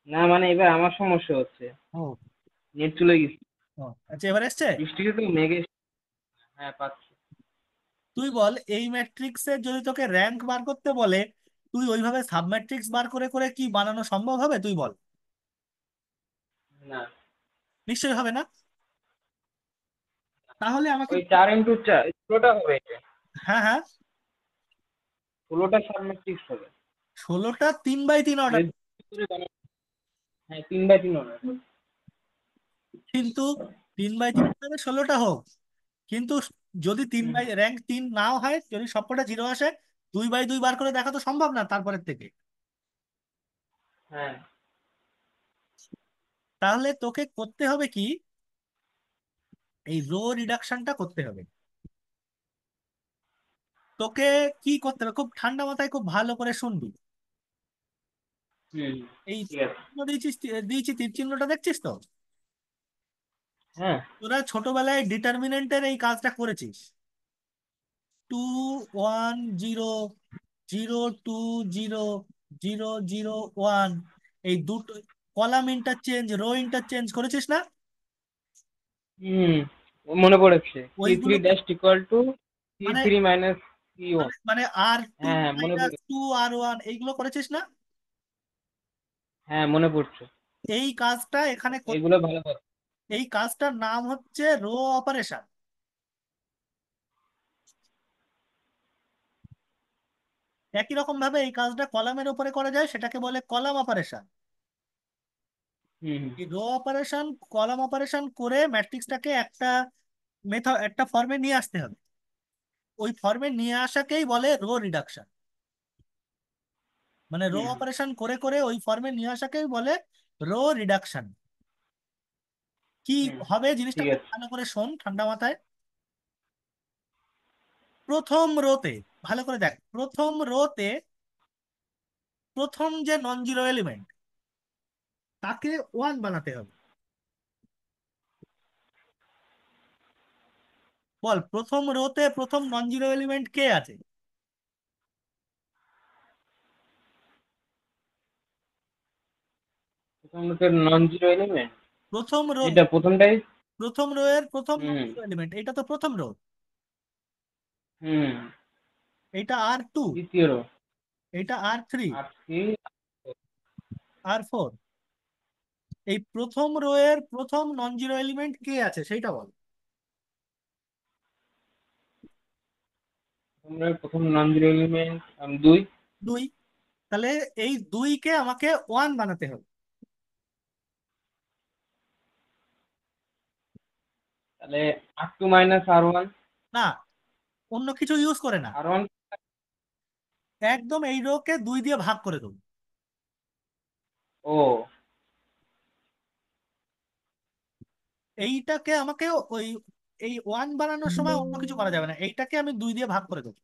না, মানে এবার আমার সমস্যা হচ্ছে, ও, নেট চলে গেছে। ও, আচ্ছা, এবার এসছে। বৃষ্টিতে তো মেঘে। হ্যাঁ, পাচ্ছি। তুই বল, এই ম্যাট্রিক্সের যদি তোকে র্যাঙ্ক বার করতে বলে, তুই ওইভাবে সাব ম্যাট্রিক্স বার করে করে কি বানানো সম্ভব হবে তুই বল? না, নিশ্চয়ই হবে না। তাহলে আমাকে, ওই 4 × 4 ষোলোটা হবে এটা। হ্যাঁ হ্যাঁ, 16টা সাবমেট্রিক্স হবে। 16টা 3x3 তাহলে অর্ডার। হ্যাঁ 3x3 অর্ডার। কিন্তু 3x3 অর্ডারে 16টা হোক, কিন্তু যদি তিন হুম। বাই র্যাঙ্ক 3 নাও হয়, যদি সবকটা জিরো আসে, 2x2 বার করে দেখা তো সম্ভব না তারপরের থেকে। হ্যাঁ। তাহলে তোকে করতে হবে কি, এই রো রিডাকশনটা করতে হবে। তোকে কি করতে হবে, খুব ঠান্ডা মাথায় খুব ভালো করে শুনবি। হুম। এই ঠিক আছে। চিহ্ন দিয়েছিস, দিয়েছি তীর চিহ্নটা দেখছিস তো? হ্যাঁ। তোরা ছোটবেলায় ডিটারমিনেন্টের এই কাজটা করেছিস। 2 1 0, 0 2 0, 0 0 1, এই দুটো কলাম ইন্টারচেঞ্জ, রো ইন্টারচেঞ্জ করেছিস না? হুম। মনে পড়েছে, সি থ্রি ওইগুলোকে ড্যাশ ইকুয়াল টু সি মানে থ্রি মাইনাস সি ওয়ান। মানে মানে আর টু হ্যাঁ হ্যাঁ মনে মাইনাস পড়েছে। 2 R1 এইগুলো করেছিস না? হ্যাঁ মনে পড়ছে। এই কাজটা এখানে এইগুলো ভালো কথা। এই কাজটার নাম হচ্ছে রো অপারেশন। একই রকম ভাবে এই কাজটা কলামের উপরে করা যায়, সেটাকে বলে কলাম অপারেশন। হুম হুম। এই রো অপারেশন, কলাম অপারেশন করে ম্যাট্রিক্সটাকে একটা মেথড, একটা ফর্মে নিয়ে আসতে হবে। ওই ফর্মে নিয়ে আসাকেই বলে রো রিডাকশন। মানে রো হুম হুম। অপারেশন করে করে ওই ফর্মে নিয়ে আসাকেই বলে রো রিডাকশন। কি হুম। হবে জিনিসটা ঠিক খুব আছে। ভালো করে শোন ঠান্ডা মাথায়। প্রথম রোতে, ভালো করে দেখ, প্রথম রোতে প্রথম যে নন জিরো এলিমেন্ট তাকে 1 বানাতে হবে। বল, প্রথম রোতে প্রথম নন জিরো এলিমেন্ট কে আছে? প্রথমত নন জিরো এলিমেন্ট, প্রথম রো, যেটা প্রথমটাই। প্রথম রো এর প্রথম নন হুম জিরো এলিমেন্ট, এটা তো প্রথম রো। হুম। এটা R2, দ্বিতীয় রো। এটা R3, আর থ্রি। R4। এই প্রথম রো এর প্রথম নন জিরো এলিমেন্ট কে আছে সেইটা বল। প্রথম নন জিরো এলিমেন্ট দুই। 2। তাহলে এই 2কে আমাকে 1 বানাতে হবে। তাহলে R2 - R1। না, অন্য কিছু ইউজ করে না, আর ওয়ান। একদম এই রো কে 2 দিয়ে ভাগ করে দেবো। ও। এইটাকে আমাকে ওই, এই 1 বানানোর সময় অন্য কিছু করা যাবে না, এইটাকে আমি 2 দিয়ে ভাগ করে দেবো।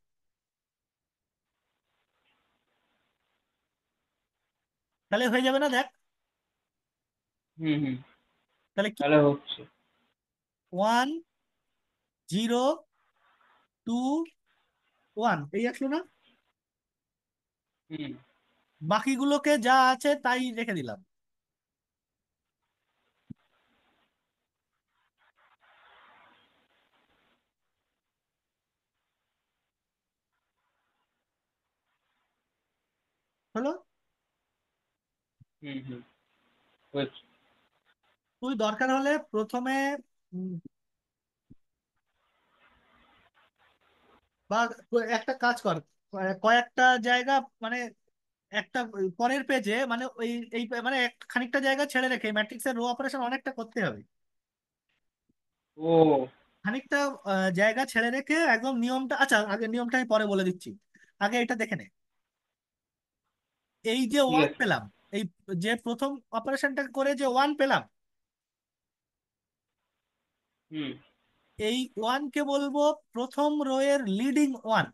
তাহলে হয়ে যাবে না, দেখ। হুম হুম। তাহলে কি, তাহলে হচ্ছে। 1 0 2 1 এই আসলো না? হুম বাকিগুলোকে যা আছে তাই রেখে দিলাম। হলো? হুম হুম। হচ্ছে। তুই দরকার হলে প্রথমে উম, বা একটা কাজ কর, কয়েকটা জায়গা মানে একটা পরের পেজে, মানে ওই এই মানে খানিকটা জায়গা ছেড়ে রেখে ম্যাট্রিক্সের রো অপারেশন অনেকটা করতে হবে। ও। খানিকটা জায়গা ছেড়ে রেখে একদম নিয়মটা, আচ্ছা আগে নিয়মটা আমি পরে বলে দিচ্ছি, আগে এটা দেখে নে। এই যে ঠিক 1 আছে। পেলাম, এই যে প্রথম অপারেশনটা করে যে 1 পেলাম, হুম এই 1 কে বলবো প্রথম রো এর লিডিং 1।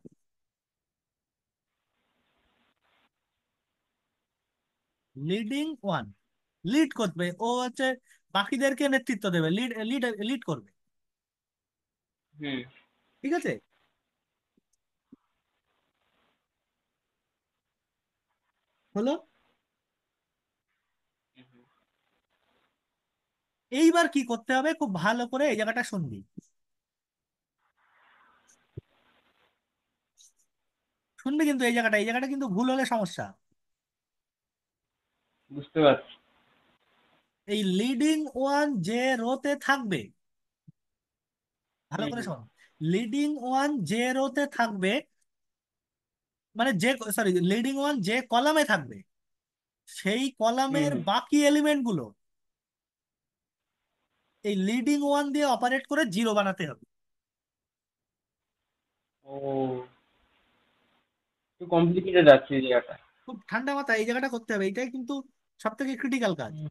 লিডিং 1, লিড করবে ও, হচ্ছে বাকিদেরকে নেতৃত্ব দেবে, লিড লিড লিড করবে। হুম। ঠিক আছে? হলো? এইবার কি করতে হবে, খুব ভালো করে এই জায়গাটা শুনবি। শুনবি কিন্তু এই জায়গাটা, এই জায়গাটা কিন্তু ভুল হলে সমস্যা। বুঝতে পারছি। এই লিডিং 1 যে রোতে থাকবে, ভালো হুম করে হুম। শোন, লিডিং 1 যে রোতে থাকবে মানে যে, সরি, লিডিং ওয়ান যে কলামে থাকবে সেই হুম কলামের হুম। বাকি এলিমেন্ট গুলো এই লিডিং ওয়ান দিয়ে অপারেট করে জিরো বানাতে হবে। ও, একটু কমপ্লিকেটেড আছে এই জায়গাটা। খুব ঠান্ডা মাথায় এই জায়গাটা করতে হবে, এটাই কিন্তু সব থেকে ক্রিটিক্যাল কাজ। হুম,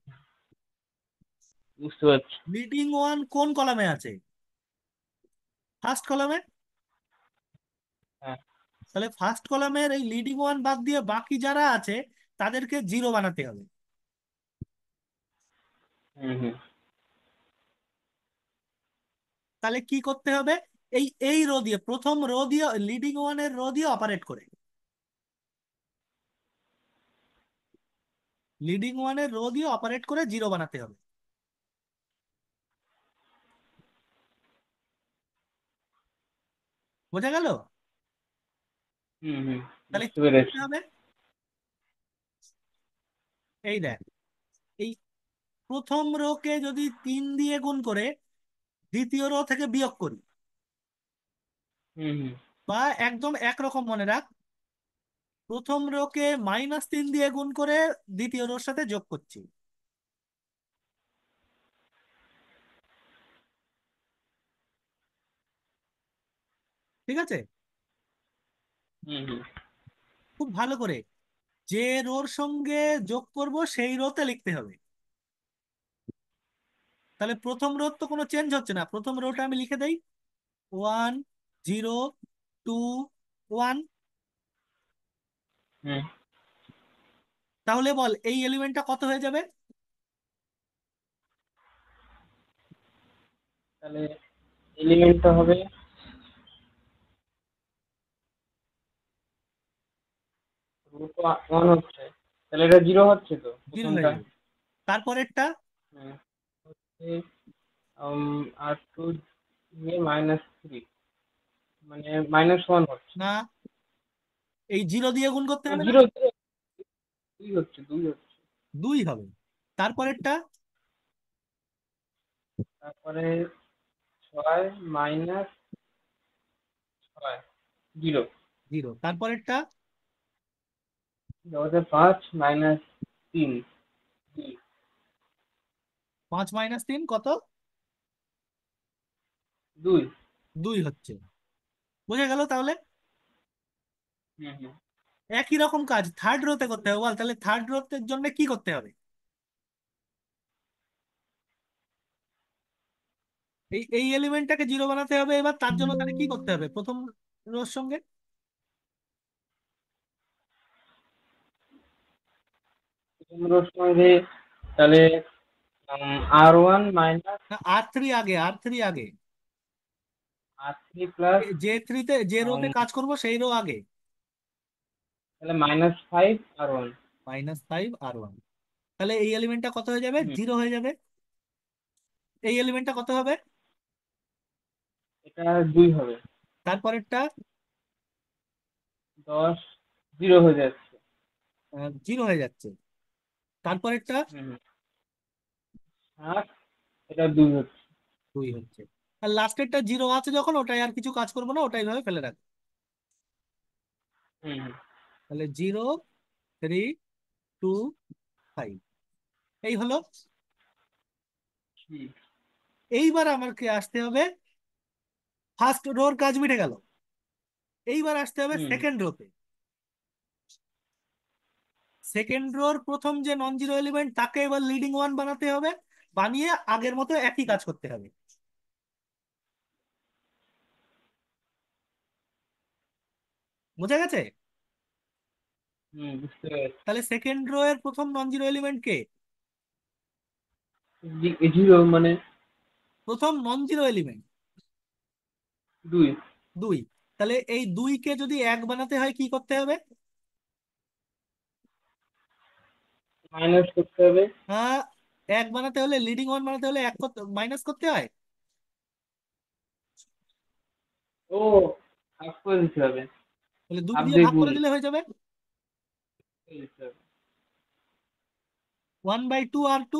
বুঝতে পারছি। লিডিং ওয়ান কোন কলামে আছে? ফার্স্ট কলামে। হ্যাঁ। তাহলে ফার্স্ট কলামের এই লিডিং ওয়ান বাদ দিয়ে বাকি যারা আছে তাদেরকে জিরো বানাতে হবে। হুম হুম। তাহলে কি করতে হবে? এই রো দিয়ে, প্রথম রো দিয়ে, লিডিং ওয়ানের রো দিয়ে অপারেট করে, লিডিং ওয়ানের রো দিয়ে অপারেট করে জিরো বানাতে হবে। বোঝা গেল? হুম হুম। তাহলে বুঝতে কি করতে পেরেছি। হবে? এই দেখ, এই প্রথম রো কে যদি 3 দিয়ে গুণ করে দ্বিতীয় রো থেকে বিয়োগ করি, হুম হুম। বা একদম একরকম মনে রাখ, প্রথম রো কে -3 দিয়ে গুণ করে দ্বিতীয় রোর সাথে যোগ করছি। ঠিক আছে? হুম হুম। খুব ভালো করে যে রোর সঙ্গে যোগ করব সেই রোতে লিখতে হবে। তাহলে প্রথম রোর তো কোনো চেঞ্জ হচ্ছে না, প্রথম রোটা আমি লিখে দেই 1 0 2 1। হুম। তাহলে বল এই এলিমেন্টটা কত হয়ে যাবে? তাহলে এলিমেন্টটা হবে, রুট ওয়ান হচ্ছে, তাহলে এটা জিরো হচ্ছে তো জিরো হয়ে প্রথমটা। যাবে। তারপরেরটা হুম, হচ্ছে আর টু দিয়ে -3, মানে -1 হচ্ছে। না, এই জিরো দিয়ে গুণ করতে হবে না, জিরো, দুই হচ্ছে, দুই হচ্ছে। 2 হবে। তারপরেরটা তারপরে 6 - 6, জিরো। 0। তারপরেরটা তারপরে 5 - 3, 2। 5 - 3 কত? 2। 2 হচ্ছে। বুঝে গেল তাহলে? হুম হুম। একই রকম কাজ থার্ড রোতে করতে হবে। বল তাহলে থার্ড রোতে জন্য কি করতে হবে? এই এলিমেন্টটাকে জিরো বানাতে হবে, এবার তার জন্য তাহলে কি করতে হবে প্রথম রোর সঙ্গে? প্রথম সময় তাহলে R1 মাইনাস না, R3 আগে, R3 আগে। R3 প্লাস, যে থ্রিতে যে রোতে কাজ করব সেই রো আগে। তাহলে -5 R1। -5 R1। তাহলে এই এলিমেন্টটা কত হয়ে যাবে? হুম, 0 হয়ে যাবে। এই এলিমেন্টটা কত হবে? এটা 2 হবে। তারপরেরটা 10, 0 হয়ে যাচ্ছে। 0 হয়ে যাচ্ছে। তারপরেরটা হুম হুম। 7, এটা 2 হচ্ছে। 2 হচ্ছে। আর লাস্টেরটা 0 আছে যখন, ওটাই আর কিছু কাজ করবো না, ওটাই ভাবে ফেলে রাখবো। হুম হুম। তাহলে 0 3 2 5, এই হলো। হুম এইবার আমাকে আসতে হবে, ফার্স্ট রোর কাজ মিটে গেল, এইবার আসতে হবে হুম। সেকেন্ড রোতে। সেকেন্ড রোর প্রথম যে নন জিরো এলিমেন্ট তাকে এবার লিডিং ওয়ান বানাতে হবে, বানিয়ে আগের মতো একই কাজ করতে হবে। বোঝা গেছে? হুম, বুঝতে পেরেছি। তাহলে সেকেন্ড রো এর প্রথম নন জিরো এলিমেন্ট কে? 0 মানে প্রথম নন জিরো এলিমেন্ট 2, 2। তাহলে এই 2 কে যদি 1 বানাতে হয় কি করতে হবে? মাইনাস করতে হবে। হ্যাঁ, 1 বানাতে হলে, লিডিং ওয়ান বানাতে হলে এক করতে, মাইনাস করতে হয়। ও, হাফ করে দিতে হবে। তাহলে 2 হাফ দিয়ে দিয়ে ভাগ গুণ করে দিলে হয়ে যাবে করে দিতে হবে। 1/2 R2।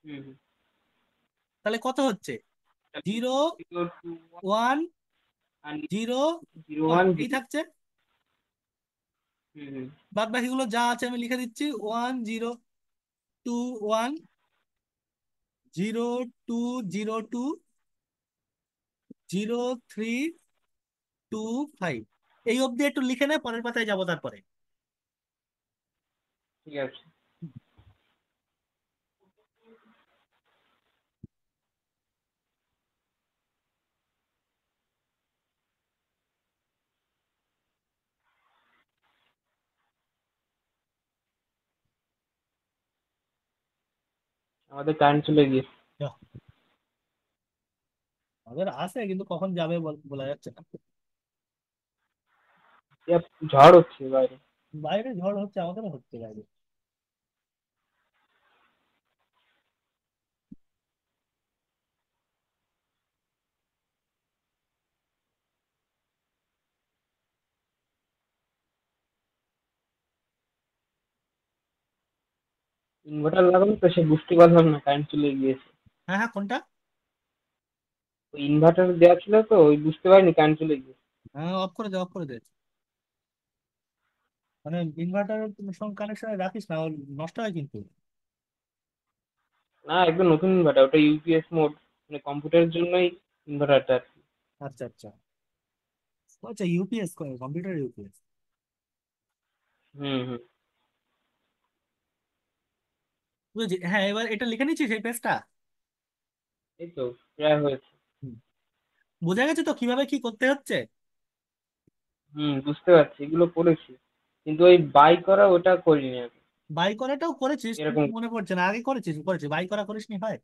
হুম হুম। তাহলে কত হচ্ছে? 0 0 2 1, 1 আর জিরো জিরো ওয়ান ওয়ান এই জিরো। থাকছে। হুম হুম। বাদ বাকিগুলো যা আছে আমি লিখে দিচ্ছি, 1 0 2 1, 0 2 0 2, 0 3 2 5। এই অবধি একটু লিখে নে, পরের পাতায় যাবো তারপরে। ঠিক আছে। আমাদের কারেন্ট চলে গিয়েছে। যা, আমাদের আছে কিন্তু কখন যাবে বলা যাচ্ছে না। ইয়া, ঝড় হচ্ছে বাইরে। বাইরে ঝড় হচ্ছে, আমাদেরও হচ্ছে বাইরে। ইনভার্টার লাগানো তো, সে বুঝতে পারলাম না কারেন্ট চলে গিয়েছে। হ্যাঁ হ্যাঁ, কোনটা? ওই ইনভার্টার দেওয়া ছিল তো, ওই বুঝতে পারিনি কারেন্ট চলে গিয়েছে। হ্যাঁ, অফ করে দে, অফ করে দে। মানে ইনভার্টারের সঙ্গে কানেকশনে রাখিস না, ও নষ্ট হয় কিন্তু। না, একদম নতুন ইনভার্টার, ওটা ইউপিএস মোড, মানে কম্পিউটারের জন্যই ইনভার্টারটা। আচ্ছা আচ্ছা। আচ্ছা, ইউপিএস, কম্পিউটার ইউপিএস। হুম হুম। বুঝেছি, হ্যাঁ, এবার এটা লিখে নিচ্ছি সেই পেজটা। এই তো প্রায় হয়েছে। বোঝা গেছে তো কিভাবে কি করতে হচ্ছে। হুম, বুঝতে পারছি, এগুলো করেছি, কিন্তু ওই বাই করা ওটা করিনি আমি। বাই করাটাও করেছিস কিন্তু এরকম মনে পড়ছে না, আগে করেছিস, করেছিস বাই করা করিসনি হয়।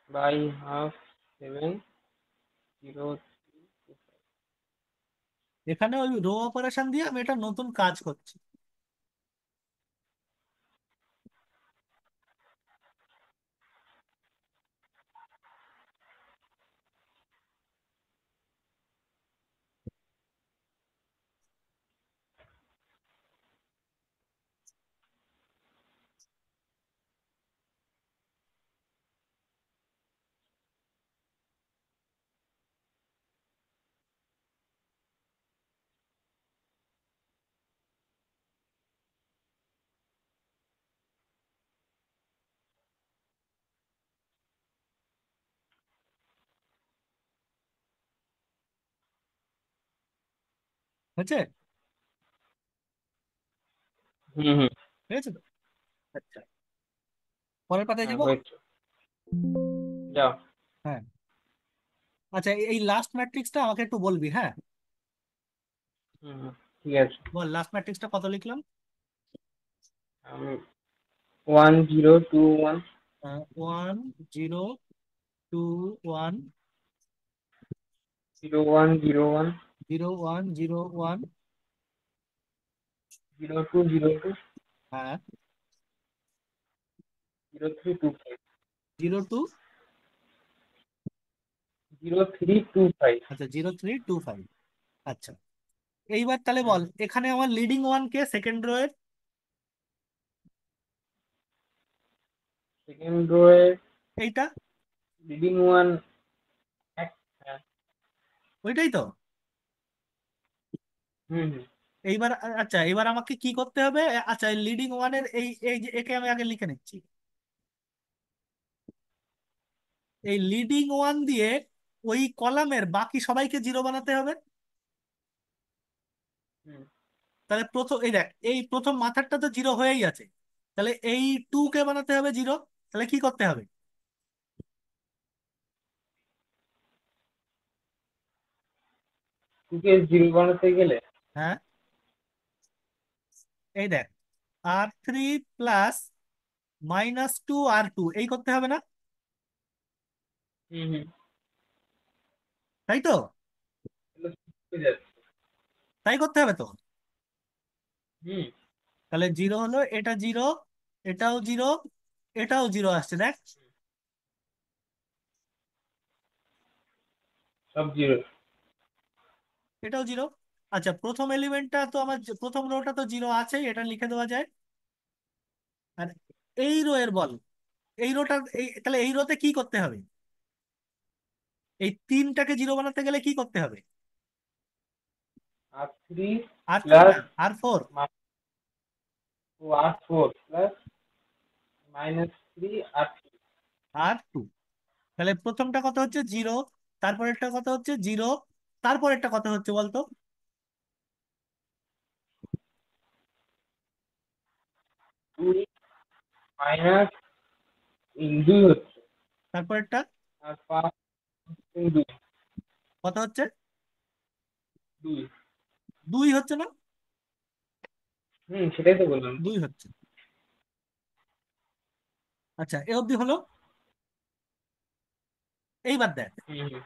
By half 7 0। এখানে ওই রো অপারেশন দিয়ে আমি এটা নতুন কাজ করছি। হয়েছে? হুম হুম। হয়েছে তো। আচ্ছা, পরের পাতায় হ্যাঁ যাবো। হয়েছে। যাও। হ্যাঁ। আচ্ছা, এই লাস্ট ম্যাট্রিক্সটা আমাকে একটু বলবি, হ্যাঁ? হুম হুম, ঠিক আছে। বল লাস্ট ম্যাট্রিক্সটা কত লিখলাম। আমি 1 0 2 1। 1 0 2 1, 0 1 0 1, 0 1 0 1। 0 2 0 2, হ্যাঁ। 0 3 2 5। 0 2। 0 3 2 5। আচ্ছা, 0 3 2 5। আচ্ছা, এইবার তাহলে হুম। বল এখানে আমার লিডিং ওয়ান কে সেকেন্ড রো এর। সেকেন্ড রোয়ে এইটা। লিডিং ওয়ান এক। হ্যাঁ। ওইটাই তো। হুম হুম। এইবার আচ্ছা, এবার আমাকে কি করতে হবে? আচ্ছা, লিডিং ওয়ানের এই এই যে একে আমি আগে লিখে নিচ্ছি। এই লিডিং ওয়ান দিয়ে ওই কলামের বাকি সবাইকে জিরো বানাতে হবে। হুম। তাহলে প্রথম এই দেখ, এই প্রথম মাথারটা তো জিরো হয়েই আছে। তাহলে এই টু কে বানাতে হবে জিরো। তাহলে কি করতে হবে? টুকে জিরো বানাতে গেলে। হ্যাঁ, এই দেখ, R3 + -2 R2 এই করতে হবে না? হুম হুম। তাই তো? তাহলে হয়ে যাচ্ছে। তাই করতে হবে তো। হুম। তাহলে জিরো হলো, এটা জিরো, এটাও জিরো, এটাও জিরো আসছে দেখ। সব জিরো। এটাও জিরো। আচ্ছা, প্রথম এলিমেন্টটা তো আমার প্রথম রোটা তো জিরো আছেই, এটা লিখে দেওয়া যায়। আর এই রো এর বল, এই রোটা, এই তাহলে এই রোতে কি করতে হবে? এই তিনটাকে জিরো বানাতে গেলে কি করতে হবে? আর থ্রি আর থ্রি প্লাস না, আর ফোর। আর ফোর প্লাস মাইনাস থ্রি আর আর টু। তাহলে প্রথমটা কত হচ্ছে? জিরো। তারপরেরটা কত হচ্ছে? জিরো। তারপরেরটা কত হচ্ছে বলতো? দুই মাইনাস দুই হচ্ছে। তারপরেরটা আর পাঁচ দুই। কত হচ্ছে? দুই। দুই হচ্ছে না? সেটাই তো বললাম। দুই হচ্ছে। আচ্ছা, এ অবধি হলো। এইবার দেখ, হুম হুম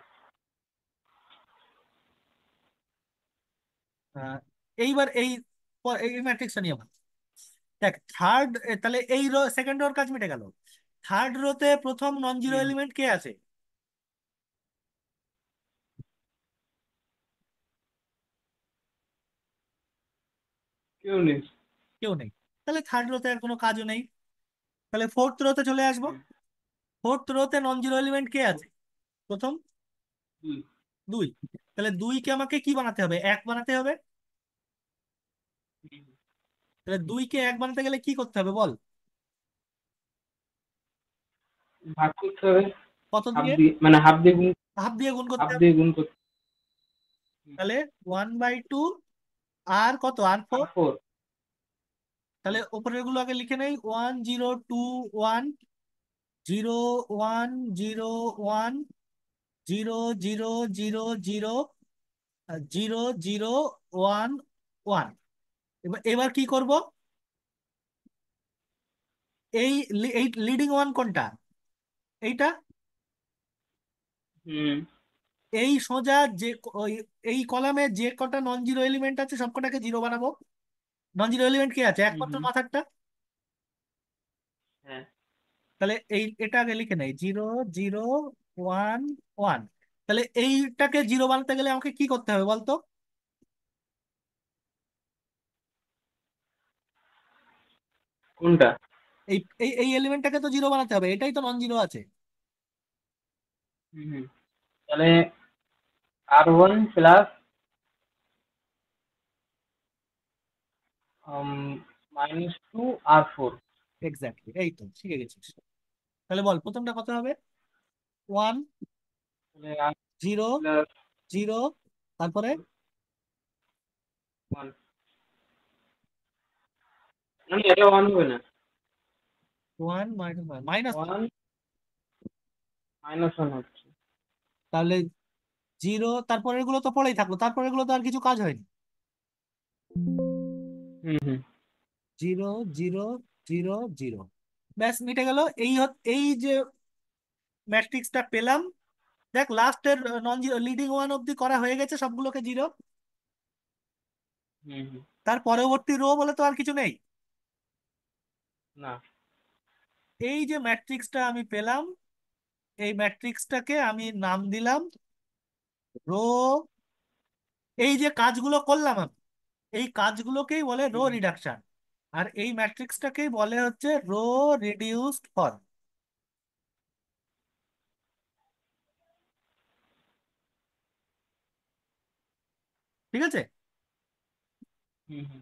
আহ, এইবার এই ম্যাট্রিক্সটা নিয়ে ভাব। দেখ থার্ড, তাহলে এই রো সেকেন্ড রোর কাজ মিটে গেল। থার্ড রোতে প্রথম নন জিরো হুম। এলিমেন্ট কে আছে? কেউ নেই। কেউ নেই। তাহলে থার্ড রোতে আর কোনো কাজও নেই। তাহলে ফোর্থ রোতে চলে আসবো। হুম, ফোর্থ রোতে নন জিরো এলিমেন্ট কে আছে প্রথম? দুই। দুই। তাহলে দুইকে আমাকে কি বানাতে হবে? এক বানাতে হবে। হুম, তাহলে দুইকে এক বানাতে গেলে কি করতে হবে বল? ভাগ করতে হবে। কত হাফ দিয়ে? দিয়ে, মানে হাফ দিয়ে গুণ। হাফ দিয়ে গুণ করতে হাফ হবে। দিয়ে গুণ করতে। হুম, তাহলে 1/2। আর কত? আর আর ফোর। ফোর। তাহলে উপরের গুলো আগে লিখে নেই। 1 0 2 1 0 1 0 1 0 0 0 0 0 0 1 1। এবার এবার কি করব? এই লিডিং ওয়ান কোনটা? এইটা। হুম এই সোজা যে এই কলামে যে কটা নন জিরো এলিমেন্ট আছে সব কটাকে জিরো বানাবো। নন জিরো এলিমেন্ট কি আছে? হুম একমাত্র হুম, মাথারটা। হ্যাঁ। তাহলে এটা আগে লিখে নেই, 0 0 1 1। তাহলে এইটাকে জিরো বানাতে গেলে আমাকে কি করতে হবে বলতো? কোনটা? এই এই এলিমেন্টটাকে তো জিরো বানাতে হবে, এটাই তো নন জিরো আছে। হুম হুম। তাহলে আর ওয়ান প্লাস মাইনাস টু আর ফোর। এক্স্যাক্টলি, এই তো শিখে গেছিস। তাহলে বল প্রথমটা কত হবে? 1 তাহলে আর 0 প্লাস 0। তারপরে ওয়ান। মানে এটা ওয়ান হবে না। 1 মাইনাস। ওয়ান মাইনাস ওয়ান হচ্ছে। তাহলে জিরো, তারপরে এগুলো তো পড়েই থাকলো, তারপরে এগুলো তো আর কিছু কাজ হয়নি। হুম হুম 0 0 0 0। ব্যাস মিটে গেল। এই যে ম্যাট্রিক্সটা পেলাম। দেখ লাস্টের নন জিরো লিডিং ওয়ান অব্দি করা হয়ে গেছে সবগুলোকে জিরো। হুম হুম। তার পরবর্তী রো বলে তো আর কিছু নেই। না। এই যে ম্যাট্রিক্সটা আমি পেলাম, এই ম্যাট্রিক্সটাকে আমি নাম দিলাম রো। এই যে কাজগুলো করলাম আমি, এই কাজগুলোকেই বলে রো হুম রিডাকশন। আর এই ম্যাট্রিক্সটাকেই বলে হচ্ছে রো রিডিউসড ফর্ম। ঠিক আছে? হুম হুম,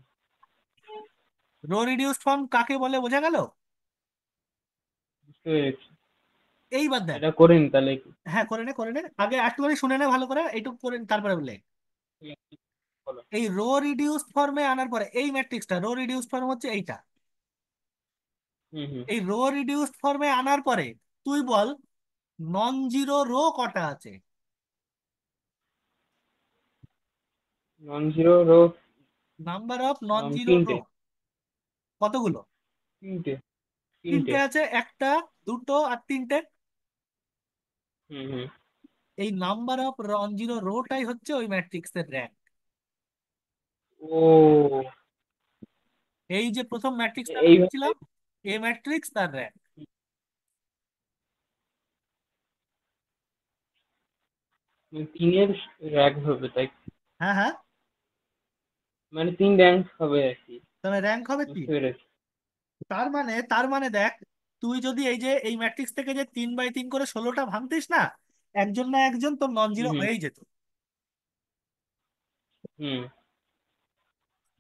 রো রিডিউসড ফর্ম কাকে বলে বোঝা গেল? বুঝতে পেরেছি। এইবার দেখ। এটা করিন তাহলে কি? হ্যাঁ, করে নে করে নে, আগে একটুখানি শুনে নে ভালো করে, এইটুকু করে তারপরে বলে। ঠিক আছে, বলো। এই রো রিডিউসড ফর্মে আনার পরে এই ম্যাট্রিক্সটা রো রিডিউসড ফর্ম হচ্ছে এইটা। হুম হুম। এই রো রিডিউসড ফর্মে আনার পরে তুই বল নন জিরো রো কটা আছে? Non zero row. Number of non zero row তিনটে। কতগুলো? তিনটে। তিনটে। তিনটে আছে, একটা, দুটো আর তিনটে। হুম হুম। এই নাম্বার অফ নন জিরো রোটাই হচ্ছে ওই ম্যাট্রিক্সের র্যাঙ্ক। ও, এই যে প্রথম ম্যাট্রিক্সটা আমি এইভাবে। লিখছিলাম, এ ম্যাট্রিক্স তার র্যাঙ্ক। তিনের র্যাঙ্ক হবে তাই? হ্যাঁ হ্যাঁ। মানে তিন র্যাঙ্ক হবে আর কি। তাহলে র্যাঙ্ক হবে বুঝতে তিন। পেরেছি। তার মানে দেখ, তুই যদি এই যে এই ম্যাট্রিক্স থেকে যে 3/3 করে 16টা ভাঙতিস না, একজন না একজন তোর নন হুম জিরো হুম হয়েই যেত। হুম।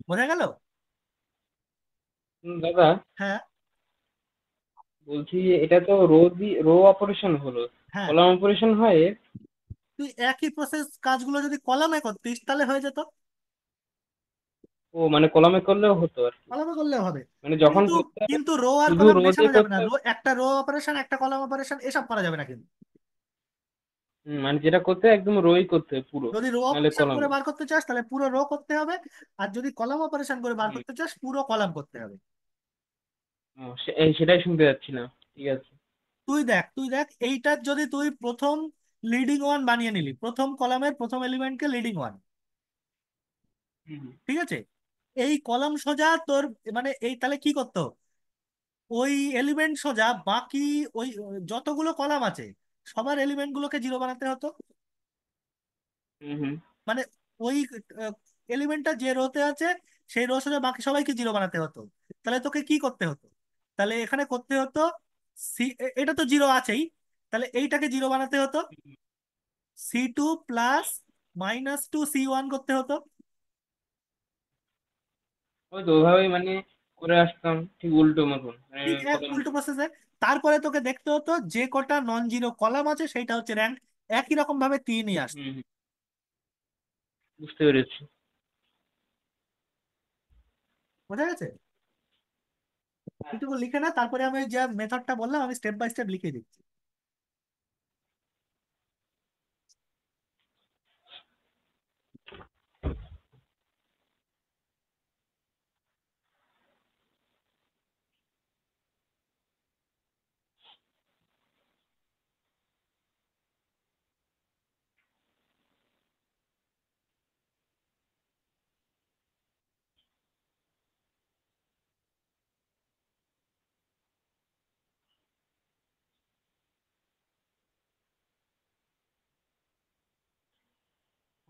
বোঝা গেল? দাদা, হ্যাঁ। বলছি এটা তো রো অপারেশন হলো, হ্যাঁ, কলাম অপারেশন হয় এর? তুই একই প্রসেস কাজগুলো যদি কলামে করতিস তাহলে হয়ে যেত। ও মানে কলামে করলেও হতো আর কি, কলামে করলেও হবে। মানে যখন কিন্তু করতে হবে কিন্তু রো আর শুধু কলাম রো মেশানো দিয়ে যাবে করতে না, হবে। একটা রো অপারেশন একটা কলাম অপারেশন এসব করা যাবে না কিন্তু। মানে যেটা করতে হয় একদম রোই করতে হবে পুরো, যদি রো নাহলে অপারেশন করে কলামে। বার করতে চাস তাহলে পুরো রো করতে হবে, আর যদি কলাম অপারেশন করে বার হুম। করতে চাস পুরো কলাম করতে হবে। সেটাই শুনতে যাচ্ছিলাম। ঠিক আছে। তুই দেখ এইটার যদি তুই প্রথম লিডিং ওয়ান বানিয়ে নিলি, প্রথম কলামের প্রথম এলিমেন্টকে লিডিং ওয়ান, হুম হুম ঠিক আছে? এই কলাম সোজা তোর, মানে এই তাহলে কি করতে হবে, ওই এলিমেন্ট সোজা বাকি ওই যতগুলো কলাম আছে সবার এলিমেন্ট গুলোকে জিরো বানাতে হতো। হুম হুম। মানে ওই এলিমেন্টটা যে রোতে আছে সেই রো সোজা বাকি সবাইকে জিরো বানাতে হতো। তাহলে তোকে কি করতে হতো, তাহলে এখানে করতে হতো সি, এটা তো জিরো আছেই, তাহলে এইটাকে জিরো বানাতে হতো, C2 + -2 C1 করতে হতো। ওই তো ওইভাবেই মানে করে আসতাম, ঠিক উল্টো মতন মানে ঠিক এক কলাম। উল্টো প্রসেসে। তারপরে তোকে দেখতে হতো যে কটা নন জিরো কলাম আছে সেটা হচ্ছে র্যাঙ্ক, একই রকম ভাবে তিনই আসতো। হুম হুম, বুঝতে পেরেছি। বোঝা গেছে? হ্যাঁ, এটুকু লিখে না, তারপরে আমি ওই যে মেথডটা বললাম আমি স্টেপ বাই স্টেপ লিখে দিচ্ছি।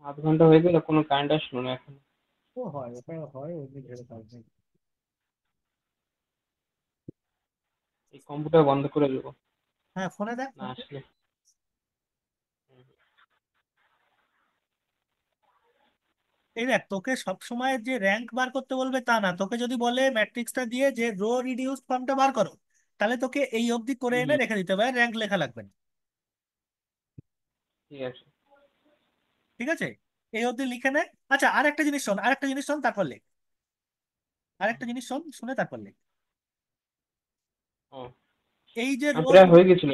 আধ ঘন্টা হয়ে গেল, কোনো কারেন্ট আসলো না এখন। ও হয়, ওটা হয়, ওগুলো ভেবে কাজ নেই। এই কম্পিউটার বন্ধ করে দেবো হ্যাঁ, ফোনে দেখ না ফোনে দেখ। আসলে। এই দেখ, তোকে সব সময় যে র্যাঙ্ক বার করতে বলবে তা না, তোকে যদি বলে ম্যাট্রিক্সটা দিয়ে যে রো রিডিউস ফর্মটা বার করো, তাহলে তোকে এই অবধি করে হুম এনে হুম, রেখে দিতে হবে, র্যাঙ্ক লেখা লাগবে না। ঠিক আছে। ঠিক আছে, এই অবধি লিখে নে। আচ্ছা, আরেকটা জিনিস শোন তারপর লেখ। আরেকটা জিনিস শোন, শুনে তারপর লেখ। ও, এই যে রো, প্রায় হয়ে গেছিল।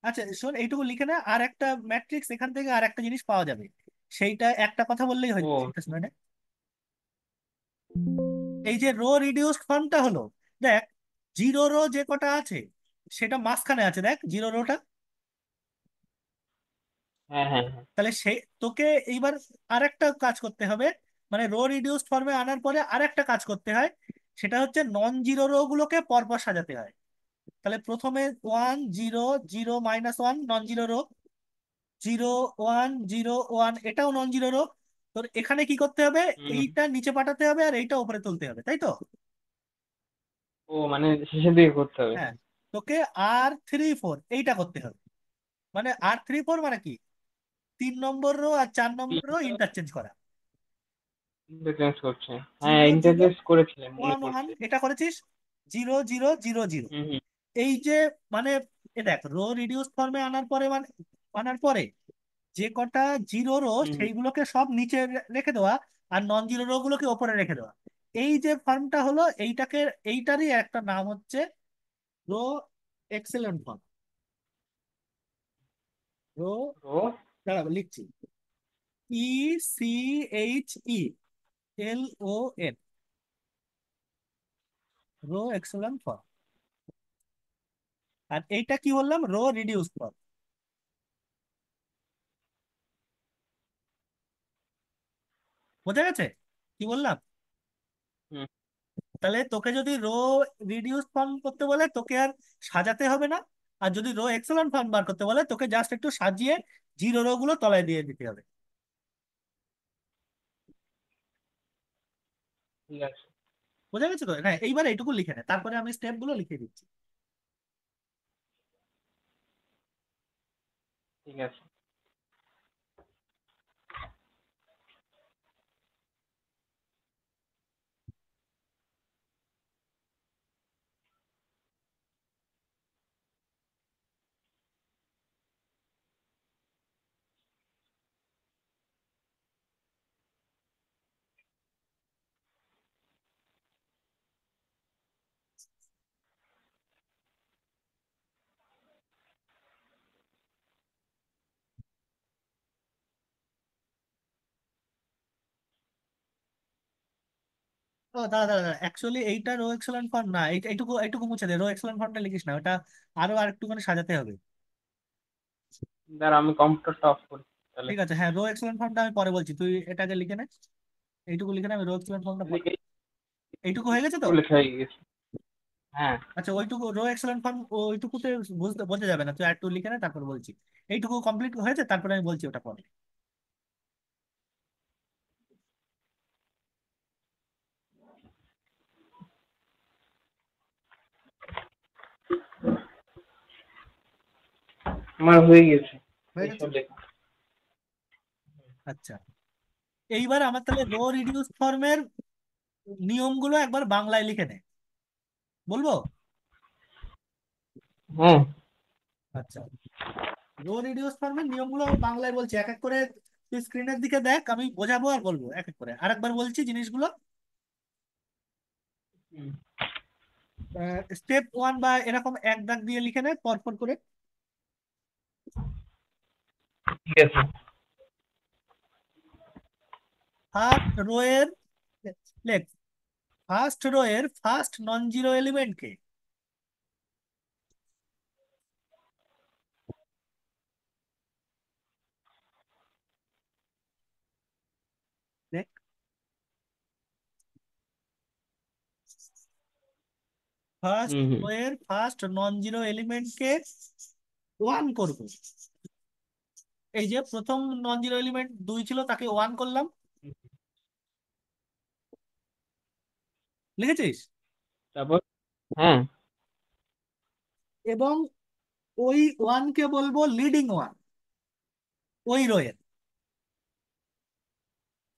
আচ্ছা শোন এইটুকু লিখে নে, আর একটা ম্যাট্রিক্স এখান থেকে আর একটা জিনিস পাওয়া যাবে, সেইটা একটা কথা বললেই হয়ে যাবে, ও। সেটা শুনে নে। এই যে রো রিডিউসড ফর্মটা হলো, দেখ জিরো রো যে কটা আছে সেটা মাঝখানে আছে, দেখ জিরো রোটা। হ্যাঁ হ্যাঁ হ্যাঁ। তাহলে সে তোকে এইবার আরেকটা কাজ করতে হবে, মানে রো রিডিউসড ফর্মে আনার পরে আরেকটা কাজ করতে হয়, সেটা হচ্ছে নন জিরো রো গুলোকে পরপর সাজাতে হয়। তাহলে প্রথমে 1 0 0 -1 নন জিরো রো, 0 1 0 1 এটাও নন জিরো রো। তোর এখানে কি করতে হবে, হুম হুম। এইটা নিচে পাঠাতে হবে আর এইটা উপরে তুলতে হবে, তাই তো? ও মানে শেষের দিকে করতে হবে। হ্যাঁ, তোকে R3 4 এইটা করতে হবে। মানে R3 4 মানে কি, 3 নম্বর রো আর 4 নম্বর রো ইন্টারচেঞ্জ করা। ইন্টারচেঞ্জ করছে। হ্যাঁ, জিরো জিরো ইন্টারচেঞ্জ করেছিলাম, মনে ওয়ান ওয়ান পড়ছে। এটা করেছিস, 0 0 0 0। হুম হুম এই যে মানে এ দেখ রো রিডিউস ফর্মে আনার পরে, মানে আনার পরে যে কটা জিরো রো হুম হুম। সেইগুলোকে সব নিচে রেখে দেওয়া, আর নন জিরো রো গুলোকে ওপরে রেখে দেওয়া। এই যে ফর্মটা হলো এইটাকে, এইটারই একটা নাম হচ্ছে রো এক্সেলেন্ট ফর্ম। রো, ও। দাঁড়াবো লিখছি, ECHELON, রো এক্সেলেন্ট ফর্ম। আর এইটা কি বললাম, রো রিডিউস ফর্ম। বোঝা গেছে কি বললাম? হুম। তাহলে তোকে যদি রো রিডিউস ফর্ম করতে বলে তোকে আর সাজাতে হবে না, আর যদি রো এক্সেলেন্ট ফর্ম বার করতে বলে তোকে জাস্ট একটু সাজিয়ে জিরো রো গুলো তলায় দিয়ে দিতে হবে। ঠিক আছে। বোঝা গেছে তো? হ্যাঁ, এইবার এইটুকু লিখে নে, তারপরে আমি স্টেপ গুলো লিখে দিচ্ছি। ঠিক আছে। ও দাদা দাদা, অ্যাকচুয়ালি এইটা রো এক্সেলন ফর্ম না, এইটুকু এইটুকু মুছে দে, রো এক্সেলন ফর্মটা লিখিস না, ওটা আরো আরেকটুখানি সাজাতে হবে। দাঁড়া আমি কম্পিউটারটা অফ করি তাহলে। ঠিক আছে, হ্যাঁ, রো এক্সেলন ফর্মটা আমি পরে বলছি, তুই এটাকে লিখে নে। এইটুকু লিখে নে, আমি রো এক্সেলন ফর্মটা পরে। এদিকে এইটুকু হয়ে গেছে তো? এইটুকু লেখা হয়ে গেছে। হ্যাঁ। আচ্ছা, ওইটুকু রো এক্সেলন ফর্ম ওইটুকুতে বুঝতে বোঝা যাবে না, তুই একটু লিখে নে তারপর বলছি। এইটুকু কমপ্লিট হয়েছে, তারপরে আমি বলছি ওটা পরে। আমার হয়ে গেছে হয়ে গেছে। এইসব লেখা। আচ্ছা, এইবার আমার তাহলে রো রিডিউস ফর্মের নিয়মগুলো একবার বাংলায় লিখে নে, বলবো? হ্যাঁ। আচ্ছা, রো রিডিউস ফর্মের নিয়মগুলো আমি বাংলায় বলছি, এক এক করে। তুই স্ক্রিনের দিকে দেখ, আমি বোঝাবো আর বলবো এক এক করে, আরেকবার বলছি জিনিসগুলো। হুম, স্টেপ ওয়ান বা এরকম এক দাগ দিয়ে লিখে নে পরপর করে। ঠিক আছে। ফার্স্ট রো এর, লেখ, ফার্স্ট রো এর ফার্স্ট নন জিরো এলিমেন্ট কে? দেখ, ফার্স্ট হুম হুম। রো এর ফার্স্ট নন জিরো এলিমেন্ট কে ওয়ান করবো। এই যে প্রথম নন জিরো এলিমেন্ট দুই ছিল, তাকে ওয়ান করলাম। লিখেছিস? তারপর? হ্যাঁ। এবং ওই ওয়ান কে বলবো লিডিং ওয়ান, ওই রো এর।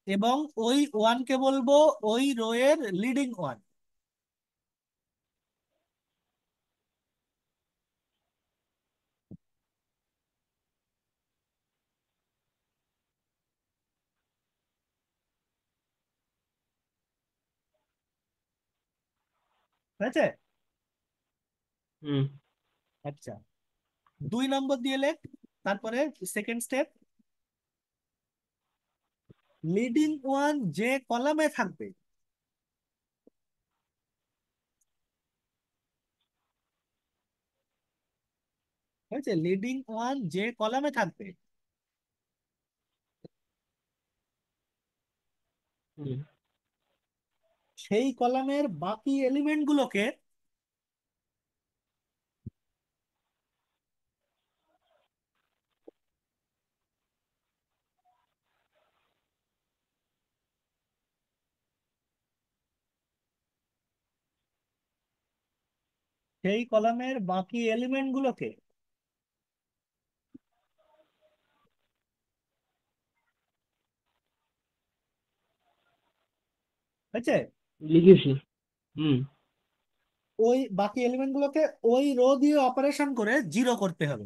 এবং ওই ওয়ান কে বলবো ওই রো এর লিডিং ওয়ান। হয়েছে? হুম আচ্ছা, দুই নম্বর দিয়ে লেখ, তারপরে সেকেন্ড স্টেপ, লিডিং ওয়ান যে কলামে থাকবে। হয়েছে? লিডিং ওয়ান যে কলামে থাকবে, হুম সেই কলামের বাকি এলিমেন্ট গুলোকে, সেই কলামের বাকি এলিমেন্ট গুলোকে, হয়েছে, লিখেছি। হুম ওই বাকি এলিমেন্ট গুলোকে ওই রো দিয়ে অপারেশন করে জিরো করতে হবে।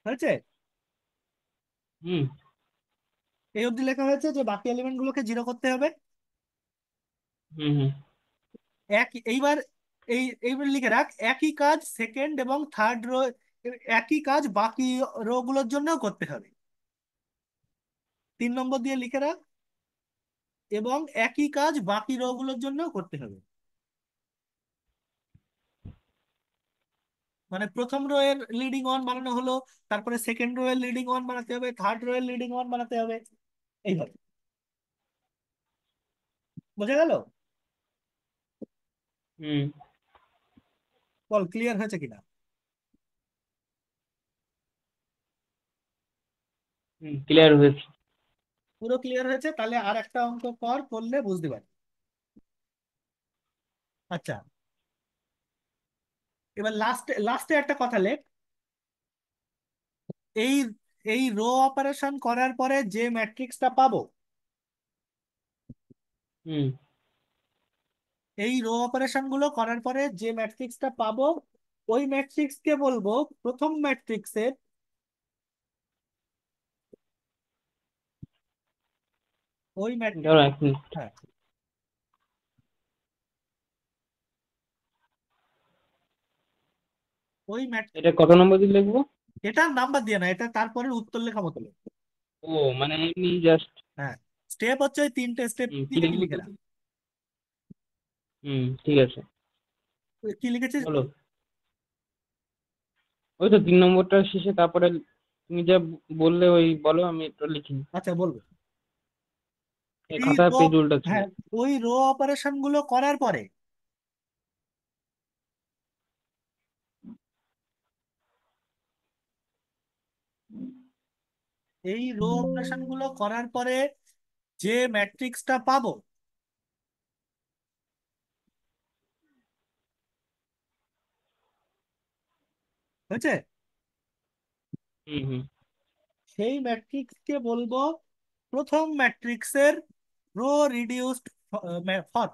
হয়েছে? হুম এই অবধি লেখা হয়েছে যে বাকি এলিমেন্ট গুলোকে জিরো করতে হবে। হুম হুম এইবার এইবার লিখে রাখ, একই কাজ সেকেন্ড এবং থার্ড রো, একই কাজ বাকি রো গুলোর জন্যও করতে হবে। তিন নম্বর দিয়ে লিখে রাখ, এবং একই কাজ বাকি রো গুলোর জন্যও করতে হবে। মানে প্রথম রো এর লিডিং ওয়ান বানানো হলো, তারপরে সেকেন্ড রো এর লিডিং ওয়ান বানাতে হবে, থার্ড রো এর লিডিং ওয়ান বানাতে হবে, এইভাবে। বোঝা গেল? হুম বল, ক্লিয়ার হয়েছে কিনা? হুম ক্লিয়ার হয়েছে। পুরো ক্লিয়ার হয়েছে? তাহলে আর একটা অঙ্ক কর, করলে বুঝতে পারবি। আচ্ছা, এবার লাস্টে লাস্টে একটা কথা লেখ। এই এই রো অপারেশন করার পরে যে ম্যাট্রিক্সটা পাবো, হুম এই রো অপারেশন গুলো করার পরে যে ম্যাট্রিক্সটা পাবো, ওই ম্যাট্রিক্স কে বলবো প্রথম ম্যাট্রিক্সের ওই ম্যাট্রিক্স, ধরো 1 মিনিট। হ্যাঁ, ওই ম্যাট্রিক্স, এটা কত নম্বর দিয়ে লিখবো? এটা নাম্বার দিয়ে না, এটা তারপরে উত্তর লেখা মতো লেখো। ও মানে এমনি জাস্ট। হ্যাঁ, স্টেপ হচ্ছে ওই তিনটে স্টেপ, কি কি লিখবো লিখে তো? রাখ। ঠিক আছে। কি লিখেছিস বলো। বল। ওই তো 3 নম্বরটা শেষে তারপরে তুমি যা বললে ওই বলো, আমি একটু লিখি। আচ্ছা বলবো। এই এই খাতার রো, পেজ উল্টা ছিল। হ্যাঁ, ওই রো অপারেশন গুলো করার পরে, এই রো অপারেশন গুলো করার পরে যে ম্যাট্রিক্সটা পাবো, হয়েছে, হুম হুম সেই ম্যাট্রিক্সকে বলবো প্রথম ম্যাট্রিক্সের রো রিডিউসড ফর্ম।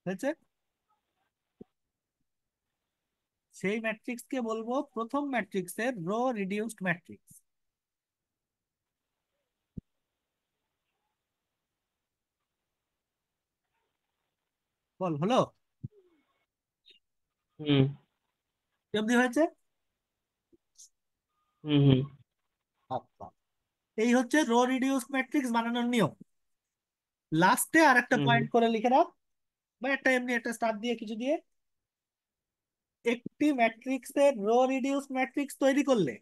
হয়েছে, সেই ম্যাট্রিক্সকে বলবো প্রথম ম্যাট্রিক্সের রো রিডিউসড ম্যাট্রিক্স। বল হলো, হুম কি অবধি হয়েছে? হুম হুম আচ্ছা, এই হচ্ছে রো রিডিউসড ম্যাট্রিক্স বানানোর নিয়ম। লাস্টে আর একটা হুম হুম। পয়েন্ট করে লিখে রাখ, বা একটা এমনি একটা স্টার দিয়ে কিছু দিয়ে, একটি ম্যাট্রিক্সের রো রিডিউসড ম্যাট্রিক্স তৈরি করলে,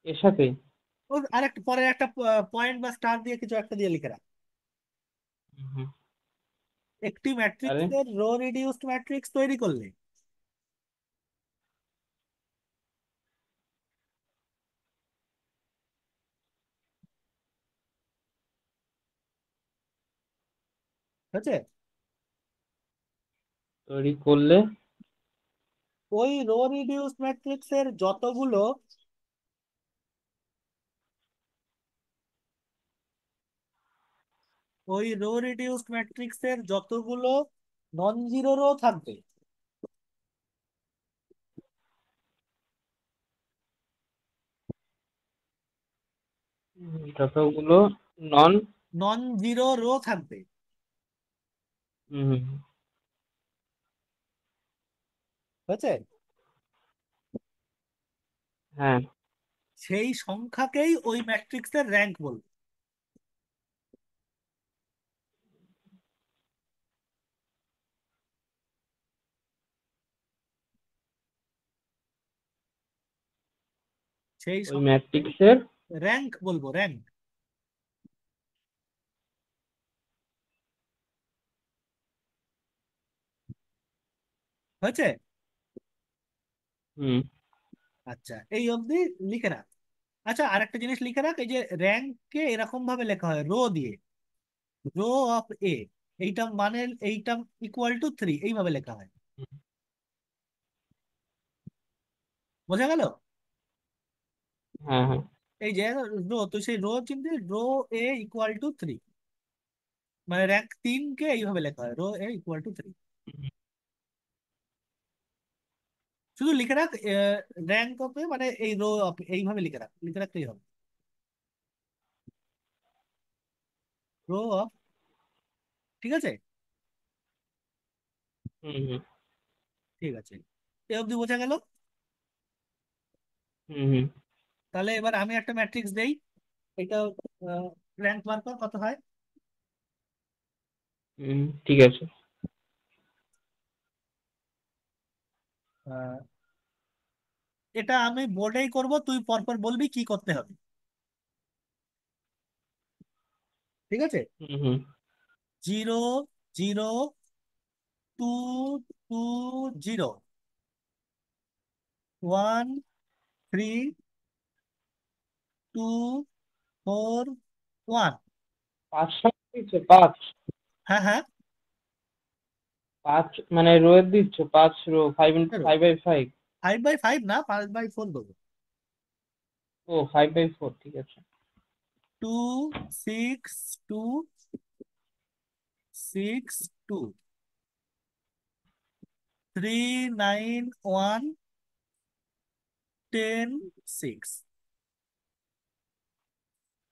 এর সাথে। ও আর একটা পরে একটা পয়েন্ট বা স্টার দিয়ে কিছু একটা দিয়ে লিখে রাখ। হুম হুম। একটি আরে, ম্যাট্রিক্সের রো রিডিউসড ম্যাট্রিক্স তৈরি করলে, ঠিক আছে, তৈরি করলে। ওই রো রিডিউসড ম্যাট্রিক্সের যতগুলো, ওই রো রিডিউসড ম্যাট্রিক্সের যতগুলো নন জিরো রো থাকবে, যতগুলো নন। নন জিরো রো থাকবে, হুম হুম। হয়েছে, হ্যাঁ। সেই সংখ্যাকেই ওই ম্যাট্রিক্সের র্যাঙ্ক বলবে। সেই ওই সংখ্যাকেই ম্যাট্রিক্সের। র্যাঙ্ক বলবো, র্যাঙ্ক। হয়েছে। হুম আচ্ছা, এই অবধি লিখে রাখ। আচ্ছা, আরেকটা জিনিস লিখে রাখ, এই যে র্যাঙ্ককে এরকম ভাবে লেখা হয় রো দিয়ে, রো অফ এ, এইটা মানে এইটা ইকুয়াল টু 3, এইভাবে লেখা হয়। বোঝা গেল? হ্যাঁ হ্যাঁ। এই যে রো, তো সেই রো চিনতে, রো এ ইকুয়াল টু 3, মানে র্যাঙ্ক 3 কে এইভাবে লেখা হয় রো এ ইকুয়াল টু 3। শুধু লিখে রাখ র্যাঙ্ক অফ এ, মানে এই রো অফ, এইভাবে লিখে রাখ, লিখে রাখতেই হবে রো অফ। ঠিক আছে, হুম হুম ঠিক আছে, এ অবধি বোঝা গেল। হুম হুম তাহলে এবার আমি একটা ম্যাট্রিক্স দেই, এটা র্যাঙ্ক বার কর কত হয়। ঠিক আছে। আহ, এটা আমি বোর্ডেই করব, তুই পরপর বলবি কি করতে হবে। ঠিক আছে, হুম হুম। 0 0 2 2 0 1 3 2 4 1। 5 দিচ্ছ? 5? হ্যাঁ হ্যাঁ, 5 মানে রোয়ের দিচ্ছ? 5 রো, 5 বাই 5? 5 বাই 5 না, 5 বাই 4 দেবো। ও, 5 বাই 4, ঠিক আছে। 2 6 2 6 2 3 9 1 10 6।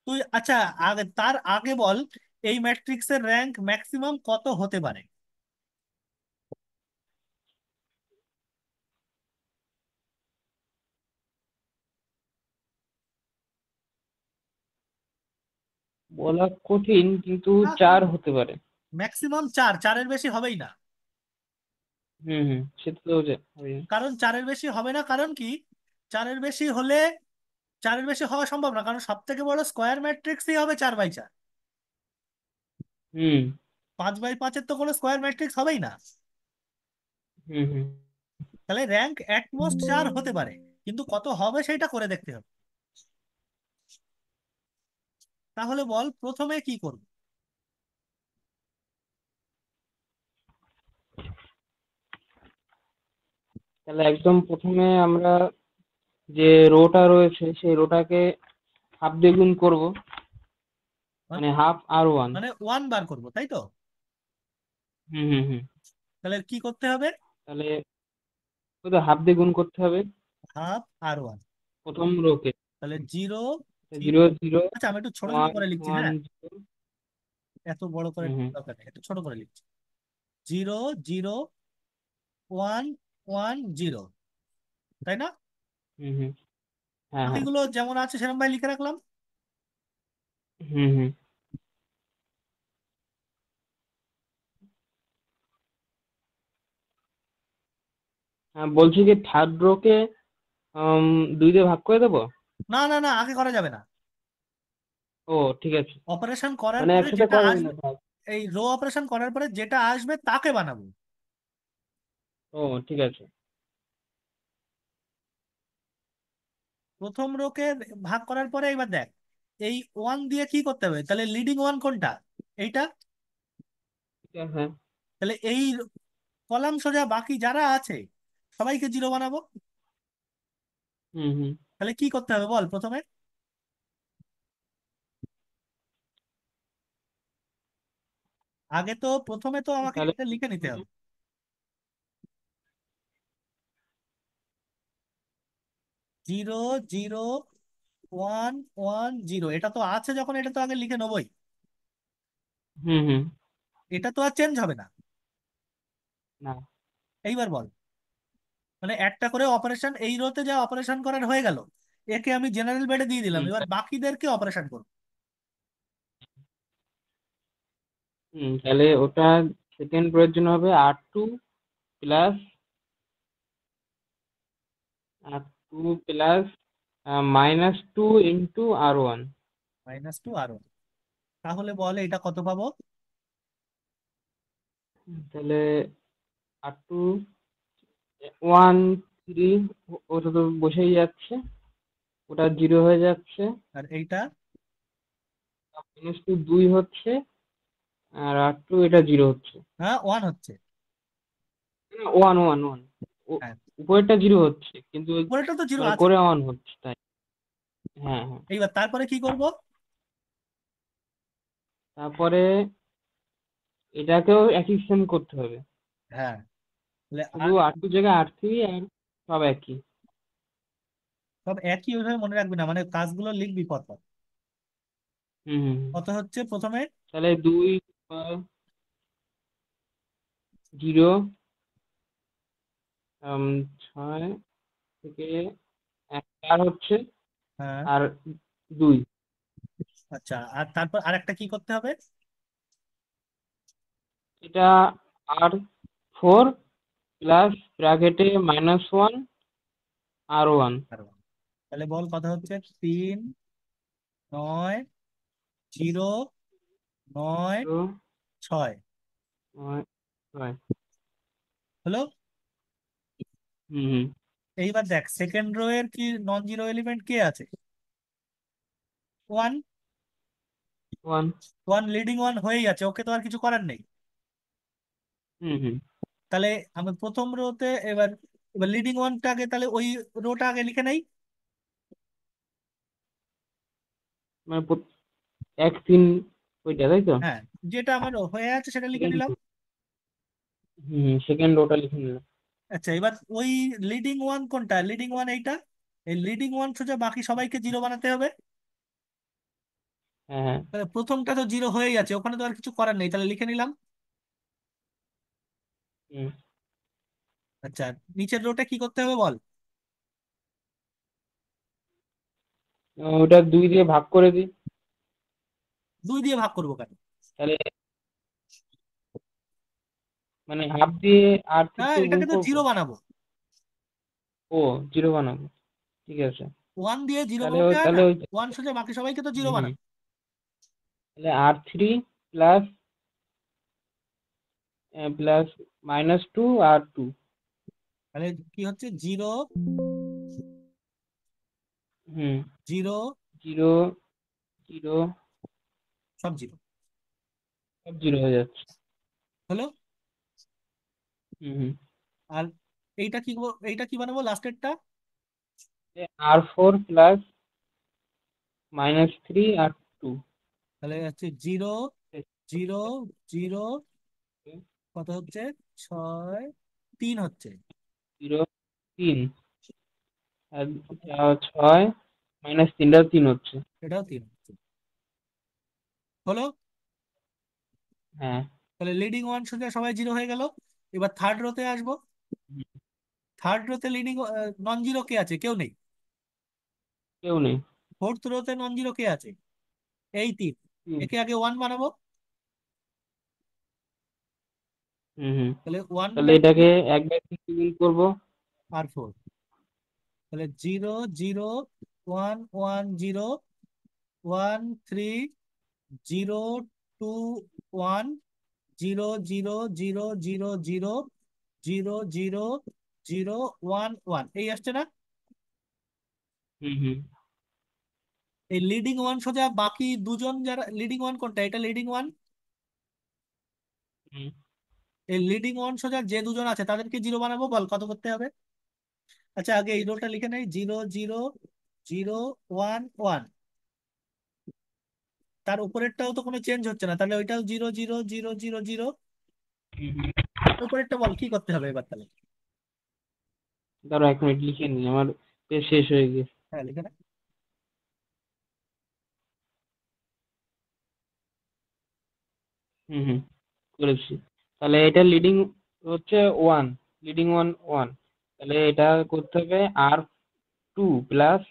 তুই আচ্ছা, আগে তার আগে বল এই ম্যাট্রিক্সের র্যাঙ্ক ম্যাক্সিমাম কত হতে পারে। বলা কঠিন, কিন্তু না, 4 হতে পারে। ম্যাক্সিমাম চার, চারের বেশি হবেই না। হুম হুম, সেটা তো হবে। কারণ চারের বেশি হবে না, কারণ কি, চারের বেশি হলে, চারের বেশি হওয়া সম্ভব না, কারণ সব থেকে বড় স্কোয়ার ম্যাট্রিক্সই হবে 4 বাই 4। হুম 5 বাই 5-এর তো কোনো স্কোয়ার ম্যাট্রিক্স হবেই না। হুম হুম। তাহলে র্যাঙ্ক অ্যাটমোস্ট 4 হতে পারে, কিন্তু কত হবে সেটা করে দেখতে হবে। তাহলে বল প্রথমে কি করব। তাহলে একদম প্রথমে আমরা যে রোটা রয়েছে সেই রোটাকে হাফ দিয়ে গুণ করবো, মানে মানে হাফ আর ওয়ান। মানে ওয়ান বার করব, তাই তো? হুম হুম হুম। তাহলে কি করতে হবে? তাহলে ওই তো হাফ দিয়ে গুণ করতে হবে হাফ আর ওয়ান। প্রথম রোকে। তাহলে জিরো। জিরো জিরো আচ্ছা, আমি একটু ছোট ছোট ওয়ান করে লিখছি, ওয়ান হ্যাঁ, জিরো। এত বড় করে হুম হুম দরকার নেই, একটু ছোট করে লিখছি। 0 0 1 1 0, তাই না? হুম হুম। হ্যাঁ হ্যাঁ। বাকিগুলো যেমন আছে সেরকম ভাই লিখে রাখলাম। হুম হুম। হ্যাঁ, বলছি কি থার্ড রোকে 2 দিয়ে ভাগ করে দেবো? না না না, আগে করা যাবে না। ও ঠিক আছে। অপারেশন করার মানে পরে একসাথে যেটা করা যাবে না আসবে, ভাগ? এই রো অপারেশন করার পরে যেটা আসবে তাকে বানাবো। ও ঠিক আছে। প্রথম রোকে ভাগ করার পরে এবার দেখ, এই ওয়ান দিয়ে কি করতে হবে, তাহলে লিডিং ওয়ান কোনটা, এইটা। ঠিক আছে, হ্যাঁ। তাহলে এই কলাম সোজা বাকি যারা আছে সবাইকে জিরো বানাবো। হুম হুম। তাহলে কি করতে হবে বল প্রথমে। আগে তো প্রথমে তো আমাকে তাহলে এটা লিখে নিতে হবে। 0 0 1 1 0, এটা তো আছে যখন, এটা তো আগে লিখে নেবোই। হুম হুম। এটা তো আর চেঞ্জ হবে না। না। এইবার বল, মানে একটা করে অপারেশন এই রোতে যা অপারেশন করার হয়ে গেল, একে আমি জেনারেল বেডে দিয়ে দিলাম, হুম এবার বাকিদেরকে অপারেশন করব। হুম। তাহলে ওটা সেকেন্ড রোয়ের জন্য হবে প্লাস আর টু প্লাস -2 ইন্টু আর ওয়ান। -2 আর 1। তাহলে বল এটা কত পাবো? তাহলে আর টু 1 3, ওটা তো বসেই যাচ্ছে, ওটা জিরো হয়ে যাচ্ছে। আর এইটা? -2 2 হচ্ছে, আর আর টু এটা জিরো হচ্ছে। হ্যাঁ, ওয়ান হচ্ছে। One one one. হ্যাঁ, উপরেরটা জিরো হচ্ছে, কিন্তু উপরেটা তো জিরো মানে আছে। করে ওয়ান হচ্ছে, তাই। হ্যাঁ হ্যাঁ। এইবার তারপরে কি করব? তারপরে এটাকেও একই সেম করতে হবে, হ্যাঁ, তাহলে শুধু আর টু জায়গায় আর 3, আর সব একই। সব একই, ওইভাবে মনে রাখবি না, মানে কাজগুলো লিখবি পর পর। হুম হুম হুম। কত হচ্ছে প্রথমে? তাহলে 0 6 থেকে 4 হচ্ছে, হ্যাঁ। আর 2। আচ্ছা, আর তারপর আরেকটা কি করতে হবে? এটা আর 4 প্লাস ব্র্যাকেটে -1 আর 1। আর one। তাহলে বল কত হচ্ছে? 3 9 0 9 6 9 9। হলো। হুম হুম। এইবার দেখ সেকেন্ড রো এর কি নন জিরো এলিমেন্ট কে আছে? ওয়ান। 1। ওয়ান লিডিং ওয়ান হয়েই আছে, ওকে তো আর কিছু করার নেই। হুম হুম। তাহলে আমি প্রথম রোতে এবার, এবার লিডিং ওয়ানটাকে তাহলে ওই রোটা আগে লিখে নেই। মানে 1 3, ওইটা তাই তো। হ্যাঁ, যেটা আমার হয়ে আছে সেটা লিখে সেকেন্ড। নিলাম। হুম, সেকেন্ড ওটা লিখে নিলাম। আচ্ছা, এবার ওই লিডিং ওয়ান কোনটা, লিডিং ওয়ান এইটা, এই লিডিং ওয়ান সোজা বাকি সবাইকে জিরো বানাতে হবে। হ্যাঁ হ্যাঁ। তাহলে প্রথমটা তো জিরো হয়ে যাচ্ছে, ওখানে তো আর কিছু করার নেই, তাহলে লিখে নিলাম। হুম। আচ্ছা, নিচের রোটা কি করতে হবে বল। ওটা 2 দিয়ে ভাগ করে দিই। 2 দিয়ে ভাগ করবো কেন? তাহলে মানে হাফ দিয়ে আর হ্যাঁ, থ্রিকে গুণ এটাকে তো করবো। জিরো বানাবো। ও, জিরো বানাবো, ঠিক আছে। ওয়ান দিয়ে জিরো তাহলে বানাতে হয় না? তাহলে ওই, ওয়ান সোজা বাকি সবাইকে তো জিরো হুম হুম, বানাবো। তাহলে R3 প্লাস -2 R2। তাহলে কি হচ্ছে, জিরো হুম। জিরো, জিরো জিরো, সব জিরো সব জিরো হয়ে যাচ্ছে। হলো। হুম হুম। আর এইটা কি বানাবো লাস্টেরটা? R4 plus -3 R2। তাহলে হচ্ছে জিরো জিরো জিরো, কত হচ্ছে, 6 3 হচ্ছে। 0 3, আর 6 - 3টা 3 হচ্ছে। এটাও 3 হচ্ছে, হলো। হ্যাঁ। তাহলে লিডিং ওয়ান সোজা সবাই জিরো হয়ে গেল। এবার থার্ড রোতে আসবো। হুম, থার্ড রোতে লিডিং নন জিরো কে আছে? কেউ নেই। কেউ নেই। ফোর্থ রোতে নন জিরো কে আছে? এই 3। 3। একে আগে ওয়ান বানাবো। হুম হুম। তাহলে ওয়ান তাহলে বাই থ্রি এটাকে 1/3 গুণ করবো। আর 4। তাহলে zero zero, one one zero, 1 3, 0 2 1, 0 0 0 0 0, 0 0 0 1 1, এই আসছে না? হুম হুম এই লিডিং ওয়ান সোজা বাকি দুজন যারা, লিডিং ওয়ান কোনটা, এটা লিডিং ওয়ান। হুম এই লিডিং ওয়ান সোজা যে দুজন আছে তাদেরকে জিরো বানাবো, বল কত করতে হবে? আচ্ছা, আগে এই রোটা লিখে নেই, 0 0 0 1 1। তার উপরেরটাও তো কোনো চেঞ্জ হচ্ছে না, তাহলে ওইটাও 0 0 0 0 0। হুম হুম। উপরেরটা বল কি করতে হবে এবার তাহলে। দাঁড়াও 1 মিনিট লিখে নি, আমার পেজ শেষ হয়ে গেছে। হ্যাঁ, লিখে নে। হুম হুম, করেছি। তাহলে এটা লিডিং হচ্ছে 1, লিডিং 1 1। তাহলে এটা করতে হবে R2 প্লাস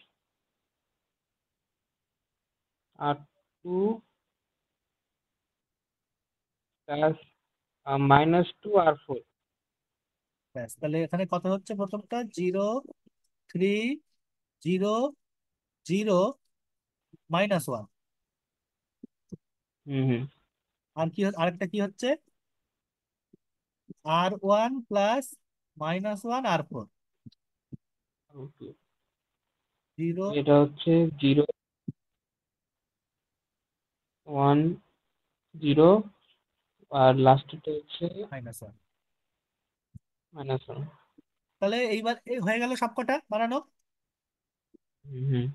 -2 R4। ব্যাস, তাহলে এখানে কত হচ্ছে, প্রথমটা 0 3 0 0 -1। হুম হুম। আর কি আরেকটা কি হচ্ছে, R1 প্লাস -1 R4। ওকে। জিরো এটা হচ্ছে 0 1 0, আর লাস্টেরটা হচ্ছে -1। -1। তাহলে এইবার এই হয়ে গেল সবকটা বানানো। হুম হুম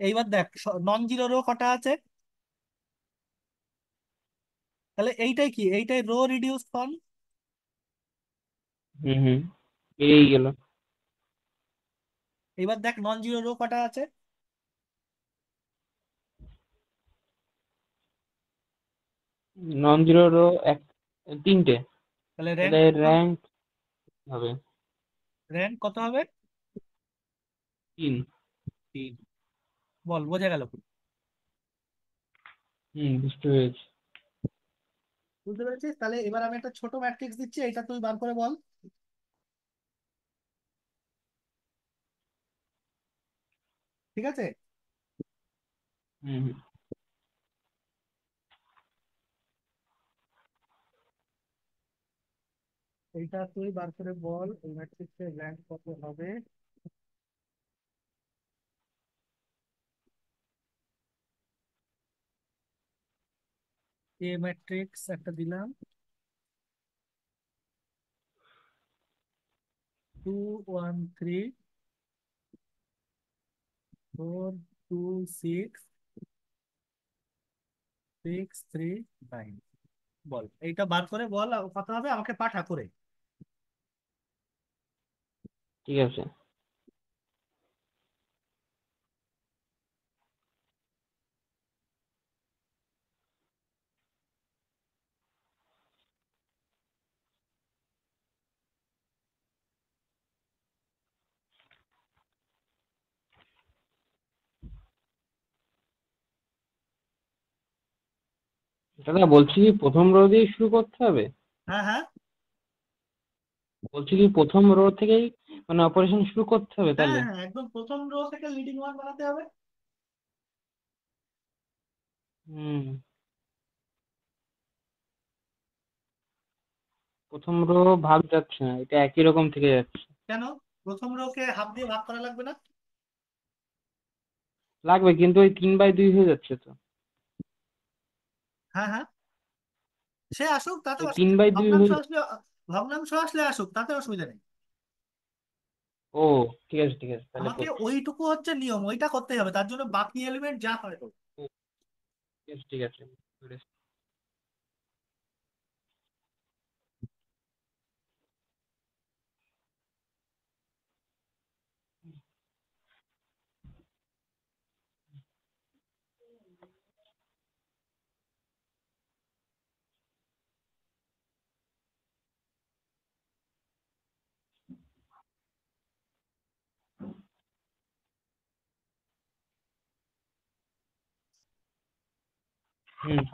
এইবার দেখ, নন জিরো রো কটা আছে। তাহলে এইটাই কি, এইটাই রো রিডিউস ফর্ম। হুম হুম, বেরিয়ে গেল। এইবার দেখ নন জিরো রো কটা আছে। নন জিরো রো 3টে। তাহলে র্যাঙ্ক তাহলে কত? র্যাঙ্ক হবে র্যাঙ্ক কত হবে? 3। 3। বল, বোঝা গেল কি? হুম, বুঝতে পেরেছি। বুঝতে পেরেছিস? তাহলে এবার আমি একটা ছোট ম্যাট্রিক্স দিচ্ছি, এটা তুই বার করে বল। ঠিক আছে? হুম হুম। এইটা তুই বার করে বল, এই ম্যাট্রিক্সের র্যাঙ্ক কত হবে। এ ম্যাট্রিক্স একটা দিলাম, 2 1 3 4 2 6 6 3 9। বল এইটা বার করে বল, আর কত হবে আমাকে পাঠা করে। ঠিক আছে। দাদা বলছি কি প্রথম রো দিয়েই শুরু করতে হবে? হ্যাঁ হ্যাঁ বলছি কি প্রথম রো থেকেই মানে অপারেশন শুরু করতে হবে হ্যাঁ তাহলে? হ্যাঁ, একদম প্রথম রো থেকে লিডিং ওয়ান বানাতে হবে। প্রথম রো ভাগ যাচ্ছে না, এটা একই রকম থেকে যাচ্ছে। কেন? প্রথম রো কে হাফ দিয়ে ভাগ করা লাগবে না? লাগবে, কিন্তু ওই 3/2 হয়ে যাচ্ছে তো। হ্যাঁ হ্যাঁ, সে আসুক, তাতে ওই তিন অসুবিধা নেই। বাই দুই ভগ্নাংশ হয়ে আসলে, ভগ্নাংশ আসলে আসুক, তাতে অসুবিধা নেই। ও ঠিক আছে ঠিক আছে, তাহলে আমাকে করছি। ওইটুকু হচ্ছে নিয়ম, ওইটা করতেই হবে, তার জন্য বাকি এলিমেন্ট যা হয় হোক। ও, ঠিক আছে ঠিক আছে, বুঝেছি।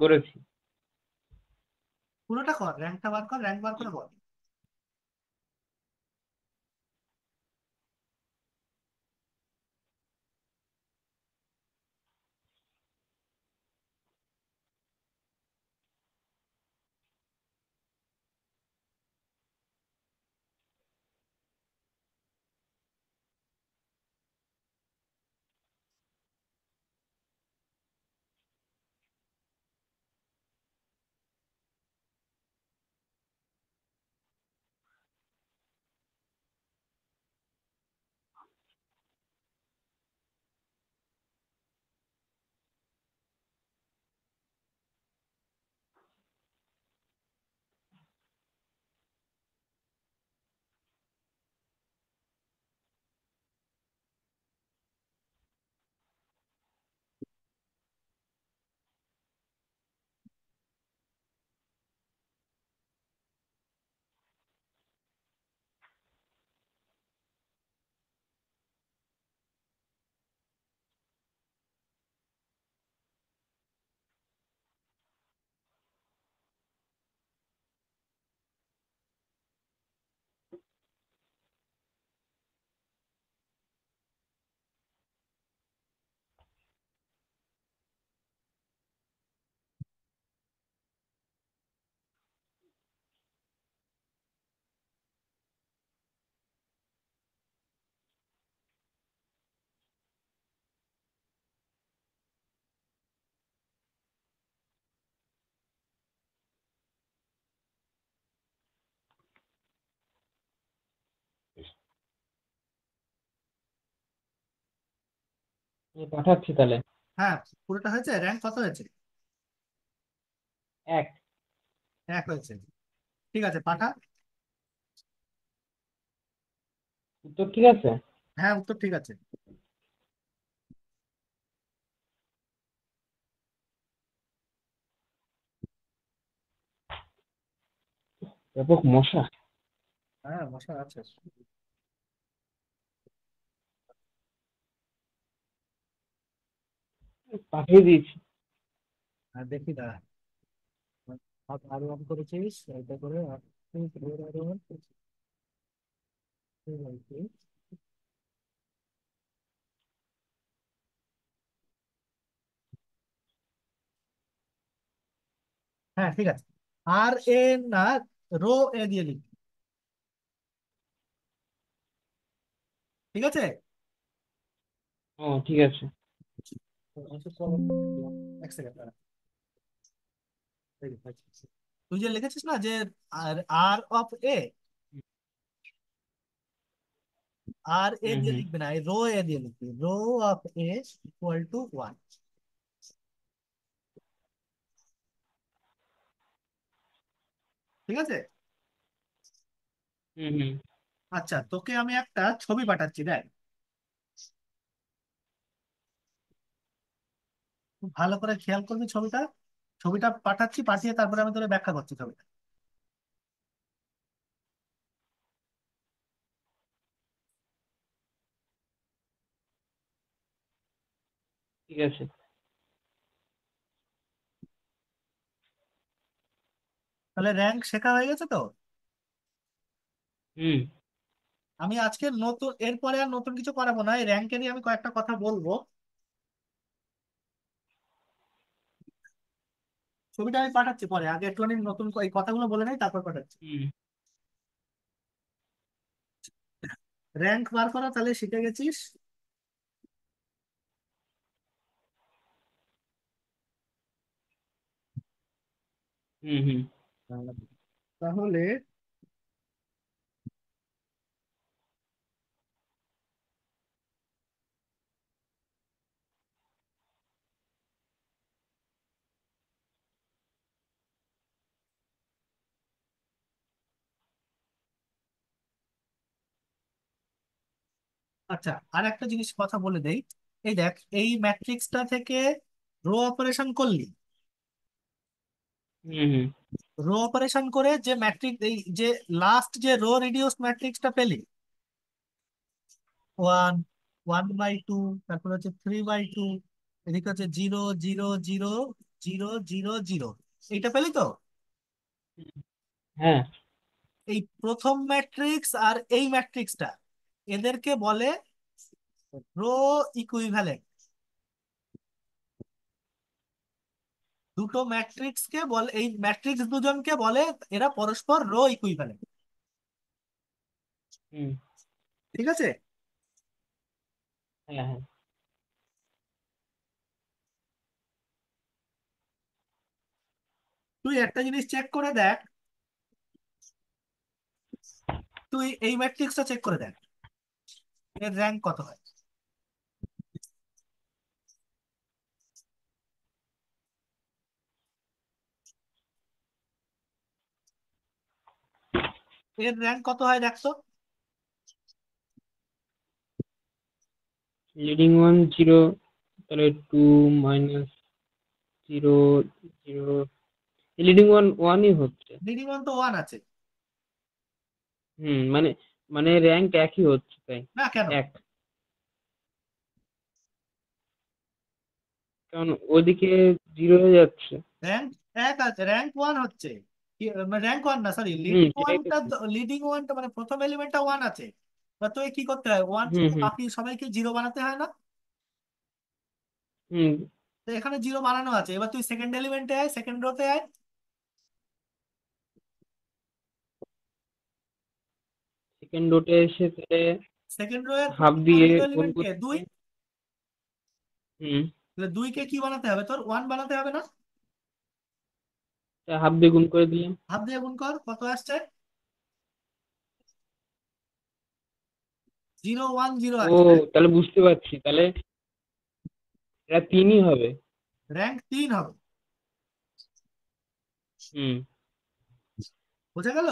করেছি। পুরোটা কর, র্যাঙ্কটা বার কর, র্যাঙ্ক বার করে বল। পাঠাচ্ছি তাহলে। হ্যাঁ, পুরোটা হয়েছে, র্যাঙ্ক কত হয়েছে? এক। এক হয়েছে, ঠিক আছে পাঠা। উত্তর ঠিক আছে। হ্যাঁ, উত্তর ঠিক আছে। ব্যাপক মশা। হ্যাঁ, মশা আছে। পাঠিয়ে দিয়েছি। আর দেখি দাঁড়া, হাত আরো অন করেছিস এটা করে হ্যাঁ ঠিক আছে। আর এ না, রো এ দিয়ে লিখ, ঠিক আছে। ও ঠিক আছে। এক সেকেন্ড, তুই যে লিখেছিস না যে আর আর অফ এ, আর এ হুম দিয়ে হুম লিখবি না, এই রো এ দিয়ে লিখবি, rho of A equal to one, ঠিক আছে। হুম হুম আচ্ছা, তোকে আমি একটা ছবি পাঠাচ্ছি দেখ, খুব ভালো করে খেয়াল করবি ছবিটা। ছবিটা পাঠাচ্ছি, পাঠিয়ে তারপরে আমি তোকে ব্যাখ্যা করছি ছবিটা। ঠিক আছে। তাহলে র্যাঙ্ক শেখা হয়ে গেছে তো। হুম আমি আজকে নতুন, এরপরে আর নতুন কিছু করাবো না, এই র্যাঙ্কে নিয়ে আমি কয়েকটা কথা বলবো। ছবিটা আমি পাঠাচ্ছি পরে, আগে একটুখানি নতুন এই কথাগুলো বলে নেই, তারপর পাঠাচ্ছি। হুম র্যাঙ্ক বার করা তাহলে শিখে গেছিস। হুম হুম তাহলে আচ্ছা, আর একটা জিনিস কথা বলে দেই। এই দেখ, এই ম্যাট্রিক্সটা থেকে রো অপারেশন করলি, হুম হুম রো অপারেশন করে যে ম্যাট্রিক্স, এই যে লাস্ট যে রো রিডিউস ম্যাট্রিক্সটা পেলি, 1, 1/2, তারপর হচ্ছে 3/2, এদিকে হচ্ছে 0, 0, 0, 0, 0, 0, এইটা পেলি তো। হ্যাঁ এই প্রথম ম্যাট্রিক্স আর এই ম্যাট্রিক্সটা, এদেরকে বলে রো ইকুইভ্যালেন্ট। দুটো ম্যাট্রিক্স কে বলে, এই ম্যাট্রিক্স দুজনকে বলে এরা পরস্পর রো ইকুইভ্যালেন্ট। হুম ঠিক আছে। হ্যাঁ হ্যাঁ তুই একটা জিনিস চেক করে দেখ, তুই এই ম্যাট্রিক্সটা চেক করে দেখ, এর র্যাঙ্ক কত হয়। এর র্যাঙ্ক কত হয় দেখতো। লিডিং ওয়ান জিরো, তাহলে 2 - 0 0, লিডিং ওয়ান ওয়ানই হচ্ছে। লিডিং ওয়ান তো ওয়ান আছে। হুম মানে মানে র্যাঙ্ক একই হচ্ছে তাই। না কেন, এক, কারণ ওদিকে জিরো হয়ে যাচ্ছে। র্যাঙ্ক এক আছে, র্যাঙ্ক ওয়ান হচ্ছে। র্যাঙ্ক ওয়ান না, সরি, হুম লিডিং সেটাই তো ওয়ানটা। বলছি। লিডিং ওয়ানটা মানে প্রথম এলিমেন্টটা ওয়ান আছে। তা তুই কি করতে হয়, ওয়ান হুম থেকে হুম বাকি সবাইকে জিরো বানাতে হয় না। হুম তো এখানে জিরো বানানো আছে, এবার তুই সেকেন্ড এলিমেন্টে আয়, সেকেন্ড রোতে আয়। সেকেন্ড ডোটে এসে তাহলে সেকেন্ড রো এর হাফ প্রথম দিয়ে দ্বিতীয় গুণ এলিমেন্ট কে, করতে দুই। হবে। হুম, তাহলে দুইকে কি বানাতে হবে, তোর ওয়ান বানাতে হবে না। তা হাফ দিয়ে গুণ করে দিলাম। হাফ দিয়ে গুণ কর, কত আসছে। 0, 1, 0 ও, আসছে। তাহলে বুঝতে পারছি, তাহলে এটা তিনই হবে। র্যাঙ্ক তিন হবে। হুম বোঝা গেল।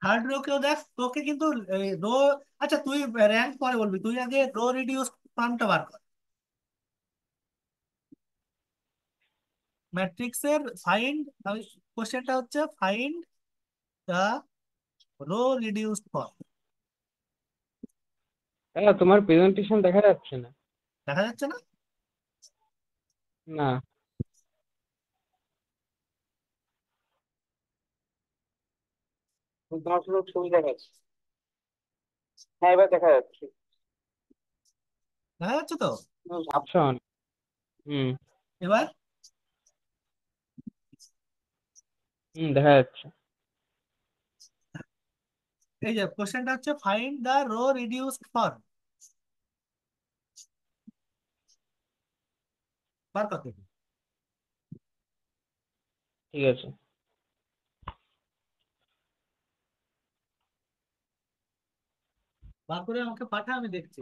থার্ড রো কেও দেখ, তোকে কিন্তু রো, আচ্ছা তুই র্যাঙ্ক পরে বলবি, তুই আগে রো রিডিউস ফার্মটা বার কর। ম্যাট্রিক্সের ফাইন্ড, আমি কোশ্চেনটা হচ্ছে find the row reduce form. হ্যাঁ, তোমার প্রেজেন্টেশন দেখা যাচ্ছে না। দেখা যাচ্ছে না। না, 10 লোক ছবি দেখাচ্ছে। হ্যাঁ, এবার দেখা যাচ্ছে। দেখা যাচ্ছে তো। তুমি ভাবছো অনেক। হুম এবার হুম দেখা যাচ্ছে। এই যে কোশ্চেনটা হচ্ছে find the row reduce form, বার কর দেখি। ঠিক আছে। বার করে আমাকে পাঠা, আমি দেখছি।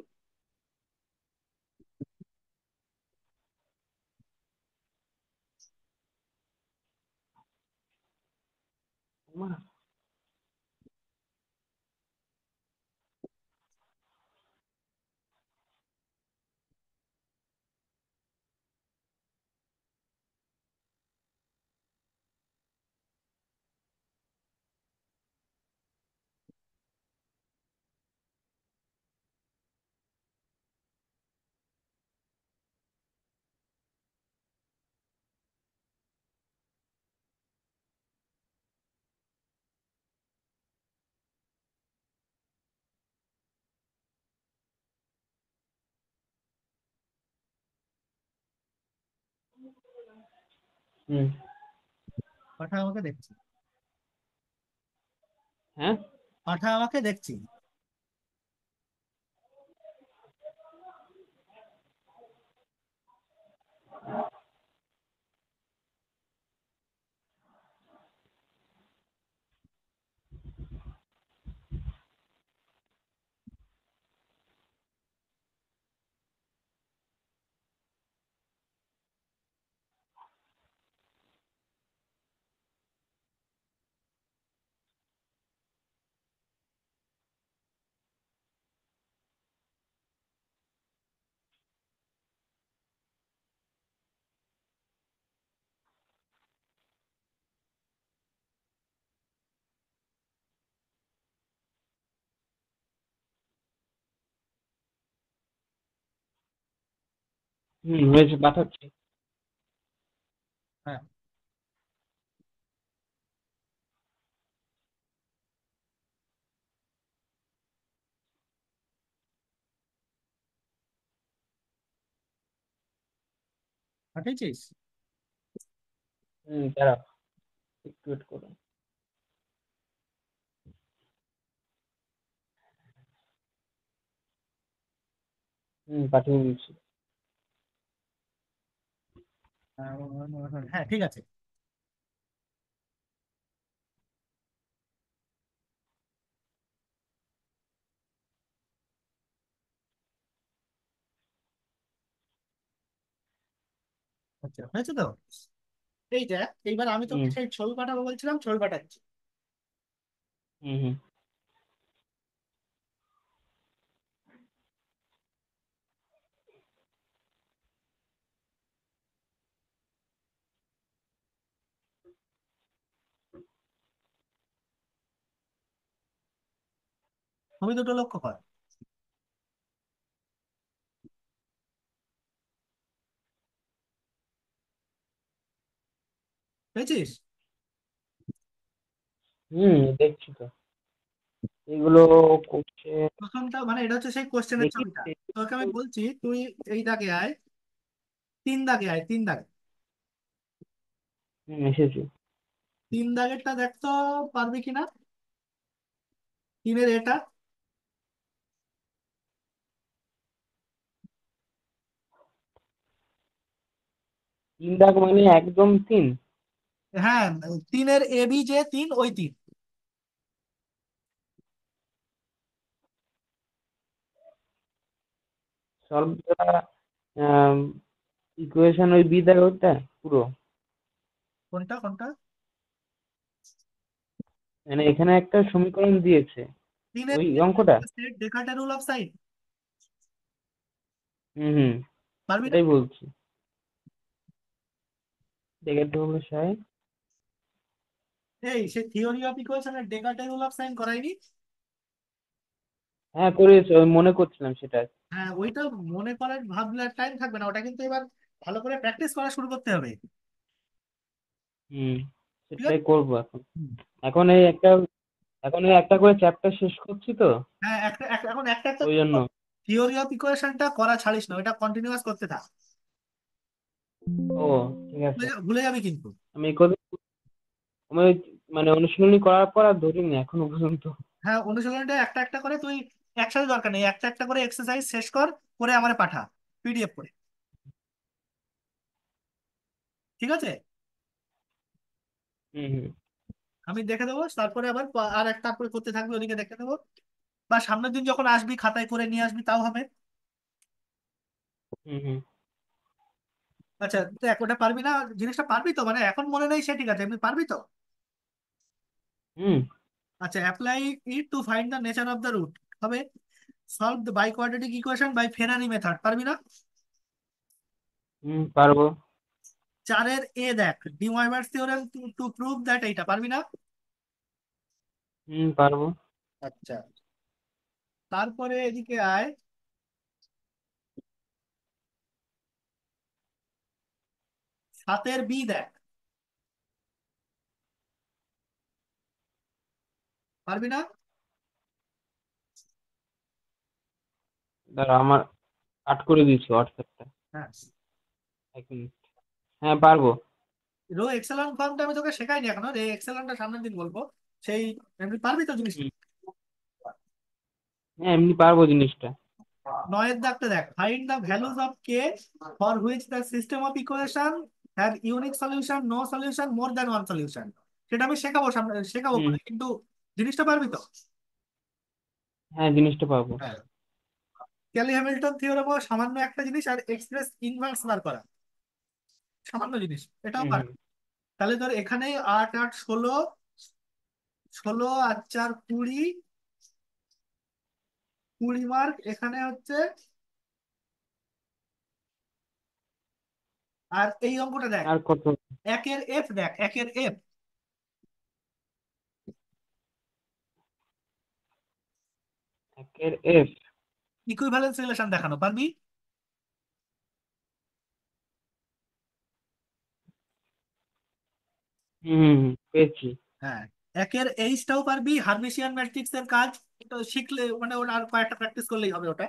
হুম। পাঠা আমাকে দেখছি। হ্যাঁ। পাঠা আমাকে দেখছি। হুম, হয়েছে, পাঠাচ্ছি। হ্যাঁ, পাঠিয়েছিস? হুম, দাঁড়াও, একটু ওয়েট করো। হুম, পাঠিয়ে দিচ্ছি। হ্যাঁ ঠিক আছে। আচ্ছা, হয়েছে তো। এই দেখ, এইবার আমি তোকে হুম। সেই ছবি পাঠাবো বলছিলাম, ছবি পাঠাচ্ছি। হুম। হুম। ছবি দুটো লক্ষ্য কর। পেয়েছিস? হুম, দেখছি তো। এগুলো করছে। প্রথমটা মানে এটা হচ্ছে সেই কোশ্চেনের দেখি। ছবিটা। তোকে আমি বলছি, তুই এই দাগে আয়, 3 দাগে আয়, 3 দাগে। হুম, এসেছি। 3 দাগেরটা দেখতো, পারবি কিনা? 3-এর এটা। 3 দাগ মানে একদম 3? হ্যাঁ, 3-এর এ বি যে 3, ওই 3। সলভ করা ইকুয়েশন ওই বি দাগ ওটা পুরো? কোনটা কোনটা? মানে এখানে একটা সমীকরণ দিয়েছে, 3-এর ওই অঙ্কটা? সেট ডেকার্টের রুল অফ সাইন। হুম। হুম, পারবি না? এটাই বলছি। দেখে তো হলো সাহেব। এই সে থিওরি অফ ইকুয়েশনের ডেকার্টের রুল অফ সাইন করাইনি? হ্যাঁ, করেছে, ওই মনে করছিলাম সেটা। হ্যাঁ, ওইটা মনে করার ভাবলে টাইম থাকবে না, ওটা কিন্তু এবার ভালো করে প্র্যাকটিস করা শুরু করতে হবে। হুম, ঠিক সেটাই আছে? করবো এখন। হুম। এখন এই একটা এখন এই একটা করে চ্যাপ্টার শেষ করছি তো, হ্যাঁ, এখন একটা একটা ওই জন্য। থিওরি অফ ইকুয়েশনটা করা ছাড়িস না, ওটা কন্টিনিউয়াস করতে থাক। ও, ঠিক আছে। ভুলে যাবি কিন্তু। আমি কদিন আমি ওই মানে অনুশীলনী করার পর আর ধরিনি এখনো পর্যন্ত। হ্যাঁ, অনুশীলনটা একটা একটা করে তুই, একসাথে দরকার নেই, একটা একটা করে এক্সারসাইজ শেষ কর, করে আমারে পাঠা পিডিএফ করে। ঠিক আছে? হুম। হুম। আমি দেখে দেবো, তারপরে আবার আর একটা করে করতে থাকবি, ওদিকে দেখে দেবো। বা সামনের দিন যখন আসবি খাতায় করে নিয়ে আসবি, তাও হবে। হুম। হুম। আচ্ছা দেখ, ওটা পারবি না, জিনিসটা পারবি তো, মানে এখন মনে নেই সে ঠিক আছে, এমনি পারবি তো? হুম। আচ্ছা, apply it to find the nature of the root হবে। Solve the by quadratic equation by Ferrari method, পারবি না? হুম, পারবো। 4-এর এ দেখ, de Moivre's theorem to prove that, এইটা পারবি না? হুম, পারবো। আচ্ছা, তারপরে এদিকে আয়, 7-এর বি দেখ, পারবি না? দাঁড়া, আমার আট করে দিয়েছি হোয়াটসঅ্যাপটা। হ্যাঁ। 1 মিনিট। হ্যাঁ, পারবো। রো এক্সেলন ফর্মটা আমি তোকে শেখাইনি এখনো, রে এক্সেলনটা সামনের দিন বলবো। সেই এমনি পারবি তো জিনিসটা? হুম। হ্যাঁ, এমনি পারবো জিনিসটা। নয়ের দাগটা দেখ, find the values of K for which the system of equation have unique solution, no solution, more than one solution. সেটা আমি শেখাবো সামনে, শেখাবো হুম। পরে, কিন্তু জিনিসটা পারবি তো? হ্যাঁ, জিনিসটা পারবো। হ্যাঁ। ক্যালি হ্যামিল্টন থিওরেমও সামান্য একটা জিনিস, আর এক্সপ্রেস ইনভার্স বার করা সামান্য জিনিস, এটাও হুম পার। হুম। তাহলে ধর এখানে 8 8 16, 16 আর 4 20, 20 মার্ক এখানে হচ্ছে। আর এই অঙ্কটা দেখ, আর কত? একের এফ দেখ, একের এফ একের এফ। ইকুইভ্যালেন্স রিলেশন দেখানো পারবি? হুম হুম হুম, পেয়েছি। হ্যাঁ। একের এইচটাও পারবি, হার্মিশিয়ান ম্যাট্রিক্স এর কাজ। এটা শিখলে মানে ওটা আর কয়েকটা প্র্যাকটিস করলেই হবে ওটা।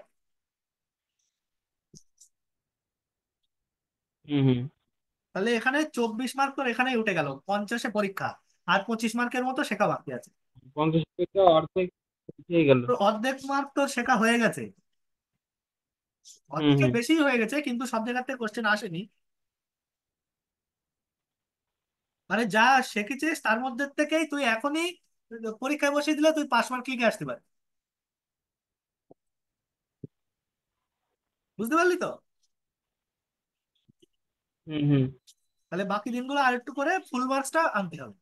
হুম হুম। তাহলে এখানে 24 মার্ক তোর এখানে উঠে গেল, 50-এ পরীক্ষা। আর 25 মার্কের মতো শেখা বাকি আছে। 50 থেকে অর্ধেক হয়ে গেল। তো অর্ধেক মার্ক তোর শেখা হয়ে গেছে, হুম অর্ধেকের হুম। বেশি হয়ে গেছে, কিন্তু সব জায়গাতে কোশ্চেন আসেনি। মানে যা শিখেছিস তার মধ্যে থেকেই তুই এখনই পরীক্ষায় বসিয়ে দিলে তুই 5 মার্ক লিখে আসতে পারবি। বুঝতে পারলি তো? হুম হুম। তাহলে বাকি দিনগুলো আর একটু করে ফুল মার্কসটা আনতে হবে।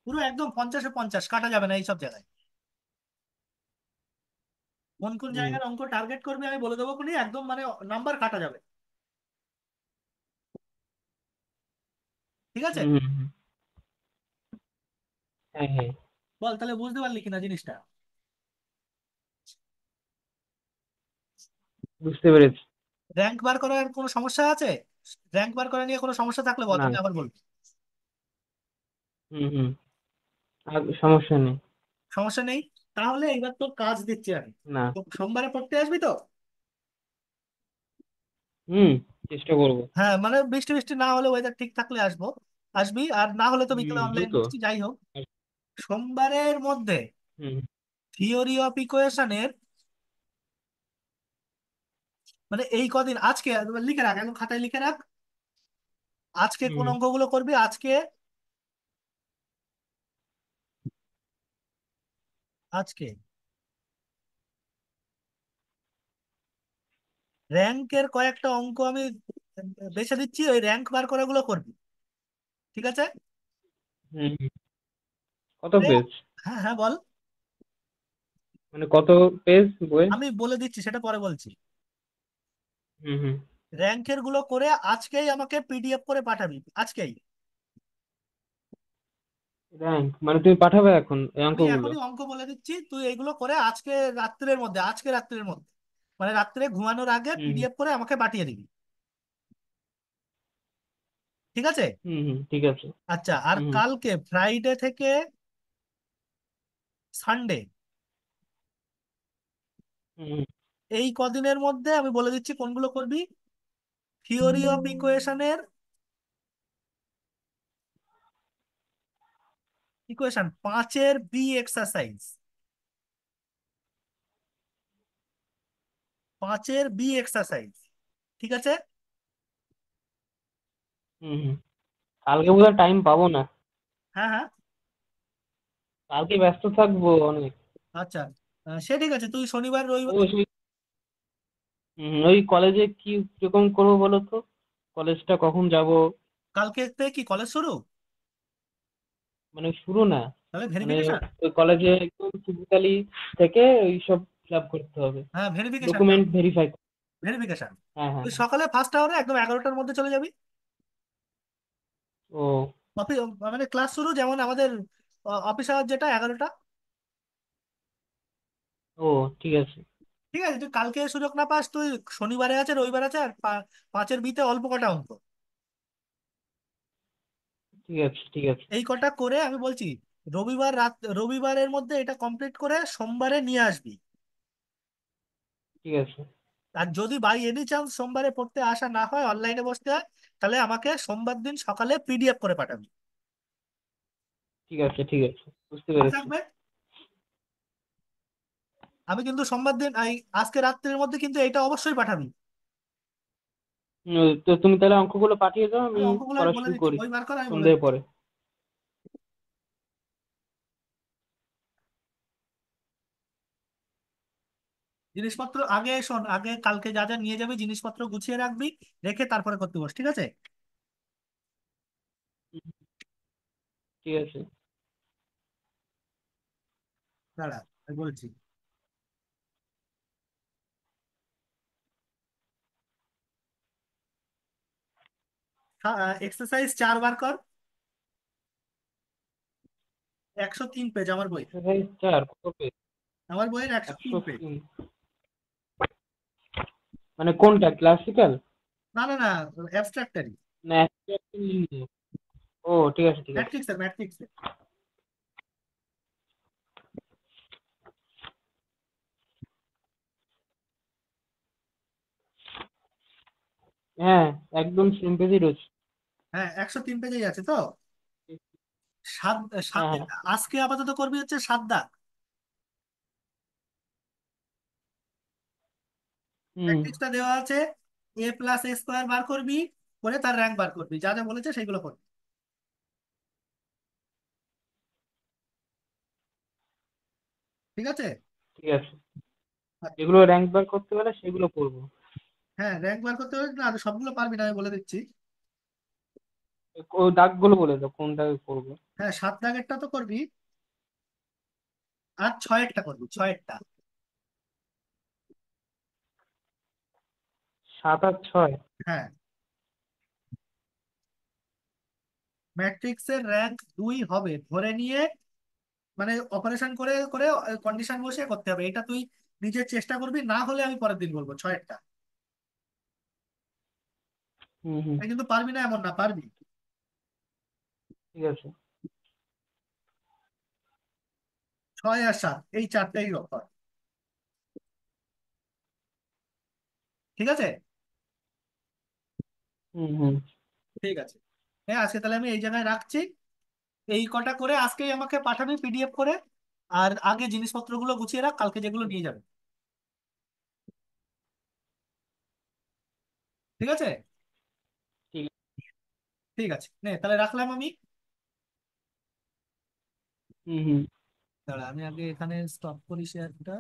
পুরো একদম 50-এ 50 কাটা যাবে না এইসব জায়গায়। কোন কোন হুম জায়গার অঙ্ক টার্গেট করবি আমি বলে দেবো, কোনি একদম মানে নাম্বার কাটা যাবে। ঠিক আছে? হুম হুম হুম। হ্যাঁ হ্যাঁ, বল তাহলে বুঝতে পারলি কিনা জিনিসটা? বুঝতে পেরেছি। র্যাঙ্ক বার করার কোনো সমস্যা আছে? র্যাঙ্ক বার করা নিয়ে কোনো সমস্যা থাকলে বল, না। আমি আবার বলবো। হুম হুম। আর সমস্যা নেই। সমস্যা নেই। তাহলে এইবার তোর কাজ দিচ্ছি আমি। না। তো সোমবারে পড়তে আসবি তো? হুম, চেষ্টা করবো। হ্যাঁ মানে বৃষ্টি বৃষ্টি না হলে, ওয়েদার ঠিক থাকলে আসবো। আসবি, আর না হলে তো হুম, বিকেলে অনলাইন দ্রুত। বৃষ্টি, যাই হোক। সোমবারের মধ্যে হুম থিওরি অফ ইকুয়েশনের, মানে এই কদিন আজকে লিখে রাখ, এখন খাতায় লিখে রাখ। আজকে কোন হুম অঙ্কগুলো করবি আজকে? আজকে র্যাঙ্কের কয়েকটা অঙ্ক আমি বেছে দিচ্ছি, ওই র্যাঙ্ক বার করাগুলো করবি। ঠিক আছে? হুম হুম। কত এ, পেজ? হ্যাঁ হ্যাঁ বল। মানে কত পেজ বই? আমি বলে দিচ্ছি, সেটা পরে বলছি। হুম হুম। র্যাঙ্কের গুলো করে আজকেই আমাকে পিডিএফ করে পাঠাবি, আজকেই। র্যাঙ্ক মানে তুমি পাঠাবে এখন এই আমি অঙ্কগুলো? এখনই অঙ্ক বলে দিচ্ছি, তুই এইগুলো করে আজকে রাত্রের মধ্যে, আজকে রাত্রের মধ্যে, মানে রাত্রে ঘুমানোর আগে হুম হুম। পিডিএফ করে আমাকে পাঠিয়ে দিবি। ঠিক আছে? হুম হুম, ঠিক আছে। আচ্ছা, আর হুম হুম। কালকে ফ্রাইডে থেকে সানডে, হুম এই কদিনের মধ্যে আমি বলে দিচ্ছি কোনগুলো করবি। থিওরি অফ ইকুয়েশনের, ইকুয়েশন 5-এর বি এক্সারসাইজ, 5-এর বি এক্সারসাইজ। ঠিক আছে? হুম হুম। কালকে বোধহয় টাইম পাবো না। হ্যাঁ হ্যাঁ। কালকে ব্যস্ত থাকবো অনেক। আচ্ছা, সে ঠিক আছে, তুই শনিবার রবিবার। ও সেই, ওই কলেজে কি কিরকম করবো বলো তো? কলেজটা কখন যাব? কালকে থেকে কি কলেজ শুরু? মানে শুরু না, তাহলে মানে ভেরিফিকেশন। ওই কলেজে একদম ফিজিক্যালি থেকে ওই সব ফিল আপ করতে হবে, হ্যাঁ ভেরিফিকেশন। Document verify. ভেরিফিকেশন। হ্যাঁ হ্যাঁ তুই হ্যাঁ। সকালে ফার্স্ট আওয়ারে একদম 11টার মধ্যে চলে যাবি। ও। মানে ক্লাস শুরু যেমন আমাদের অফিস আওয়ার যেটা 11টা। ও, ঠিক আছে। ঠিক আছে, তুই কালকে সুযোগ না পাস, তুই শনিবারে আছে, রবিবার আছে, আর 5-এর বিতে অল্প কটা অঙ্ক, ঠিক আছে। ঠিক আছে। এই কটা করে আমি বলছি। রবিবার রাত, রবিবারের মধ্যে এটা কমপ্লিট করে সোমবারে নিয়ে আসবি। ঠিক আছে। আর যদি বাই এনি চান্স সোমবারে পড়তে আসা না হয়, অনলাইনে বসতে হয়, তাহলে আমাকে সোমবার দিন সকালে পিডিএফ করে পাঠাবি। ঠিক আছে, ঠিক আছে, বুঝতে মনে পেরেছি। থাকবে? আমি কিন্তু সোমবার দিন আজকে রাত্রের মধ্যে কিন্তু এটা অবশ্যই পাঠাবি। তো তুমি তাহলে অঙ্কগুলো পাঠিয়ে দাও, আমি আমি অঙ্কগুলো আমি পড়া বলে শুরু দিচ্ছি, করি বই বার কর, আমি বলে সন্ধ্যের দিচ্ছি। পরে। জিনিসপত্র আগে শোন, আগে কালকে যা যা নিয়ে যাবে জিনিসপত্র গুছিয়ে রাখবি, রেখে তারপরে করতে বস, ঠিক আছে? হুম, ঠিক আছে। দাঁড়া, আমি বলছি। এক্সারসাইজ 4 বার কর। 103 পেজ আমার বই। এক্সারসাইজ 4 কত পেজ? আমার বইয়ের 103 পেজ। 103? মানে কোনটা, ক্লাসিক্যাল না না না, অ্যাবস্ট্রাক্টারি। না অ্যাবস্ট্রাক্ট ইংলিশ? ও, ঠিক আছে, ঠিক আছে। ম্যাট্রিক্সের, ম্যাট্রিক্সের। হ্যাঁ, একদম সেম পেজই রয়েছে। হ্যাঁ, 103 পেজেই আছে তো। সাত হ্যাঁ, সাত হ্যাঁ। আজকে আপাতত করবি হচ্ছে 7 দাগ। হুম। ম্যাট্রিক্সটা দেওয়া আছে, a+a² বার করবি, করে তার র্যাঙ্ক বার করবি, যা যা বলেছে সেগুলো করবি। ঠিক আছে? ঠিক আছে, যেগুলো র্যাঙ্ক বার করতে পারে সেগুলো করবো। হ্যাঁ, র্যাঙ্ক বার করতে হবে না, সবগুলো পারবি না, আমি বলে দিচ্ছি। ও দাগগুলো বলে দাও কোন দাগে করবো। হ্যাঁ, 7 দাগেরটা তো করবি, আর 6-এরটা করবি, 6-এরটা। 7 আর 6? হ্যাঁ, ম্যাট্রিক্সের র্যাঙ্ক 2 হবে ধরে নিয়ে, মানে অপারেশন করে করে কন্ডিশন বসিয়ে করতে হবে, এটা তুই নিজের চেষ্টা করবি, না হলে আমি পরের দিন বলবো 6-এরটা। হুম, হুম। কিন্তু পারবি না এমন না, পারবি। ঠিক আছে। 6 আর 7 এই চারটাই রকম। ঠিক আছে? হুম, হুম। ঠিক আছে। হ্যাঁ, আজকে তাহলে আমি এই জায়গায় রাখছি। এই কটা করে আজকেই আমাকে পাঠাবি পিডিএফ করে। আর আগে জিনিসপত্রগুলো গুছিয়ে রাখ, কালকে যেগুলো নিয়ে যাবে। ঠিক আছে? ঠিক। ঠিক আছে, নে তাহলে রাখলাম আমি। হুম, হুম। দাঁড়া, আমি আগে এখানে স্টপ করি শেয়ারটা।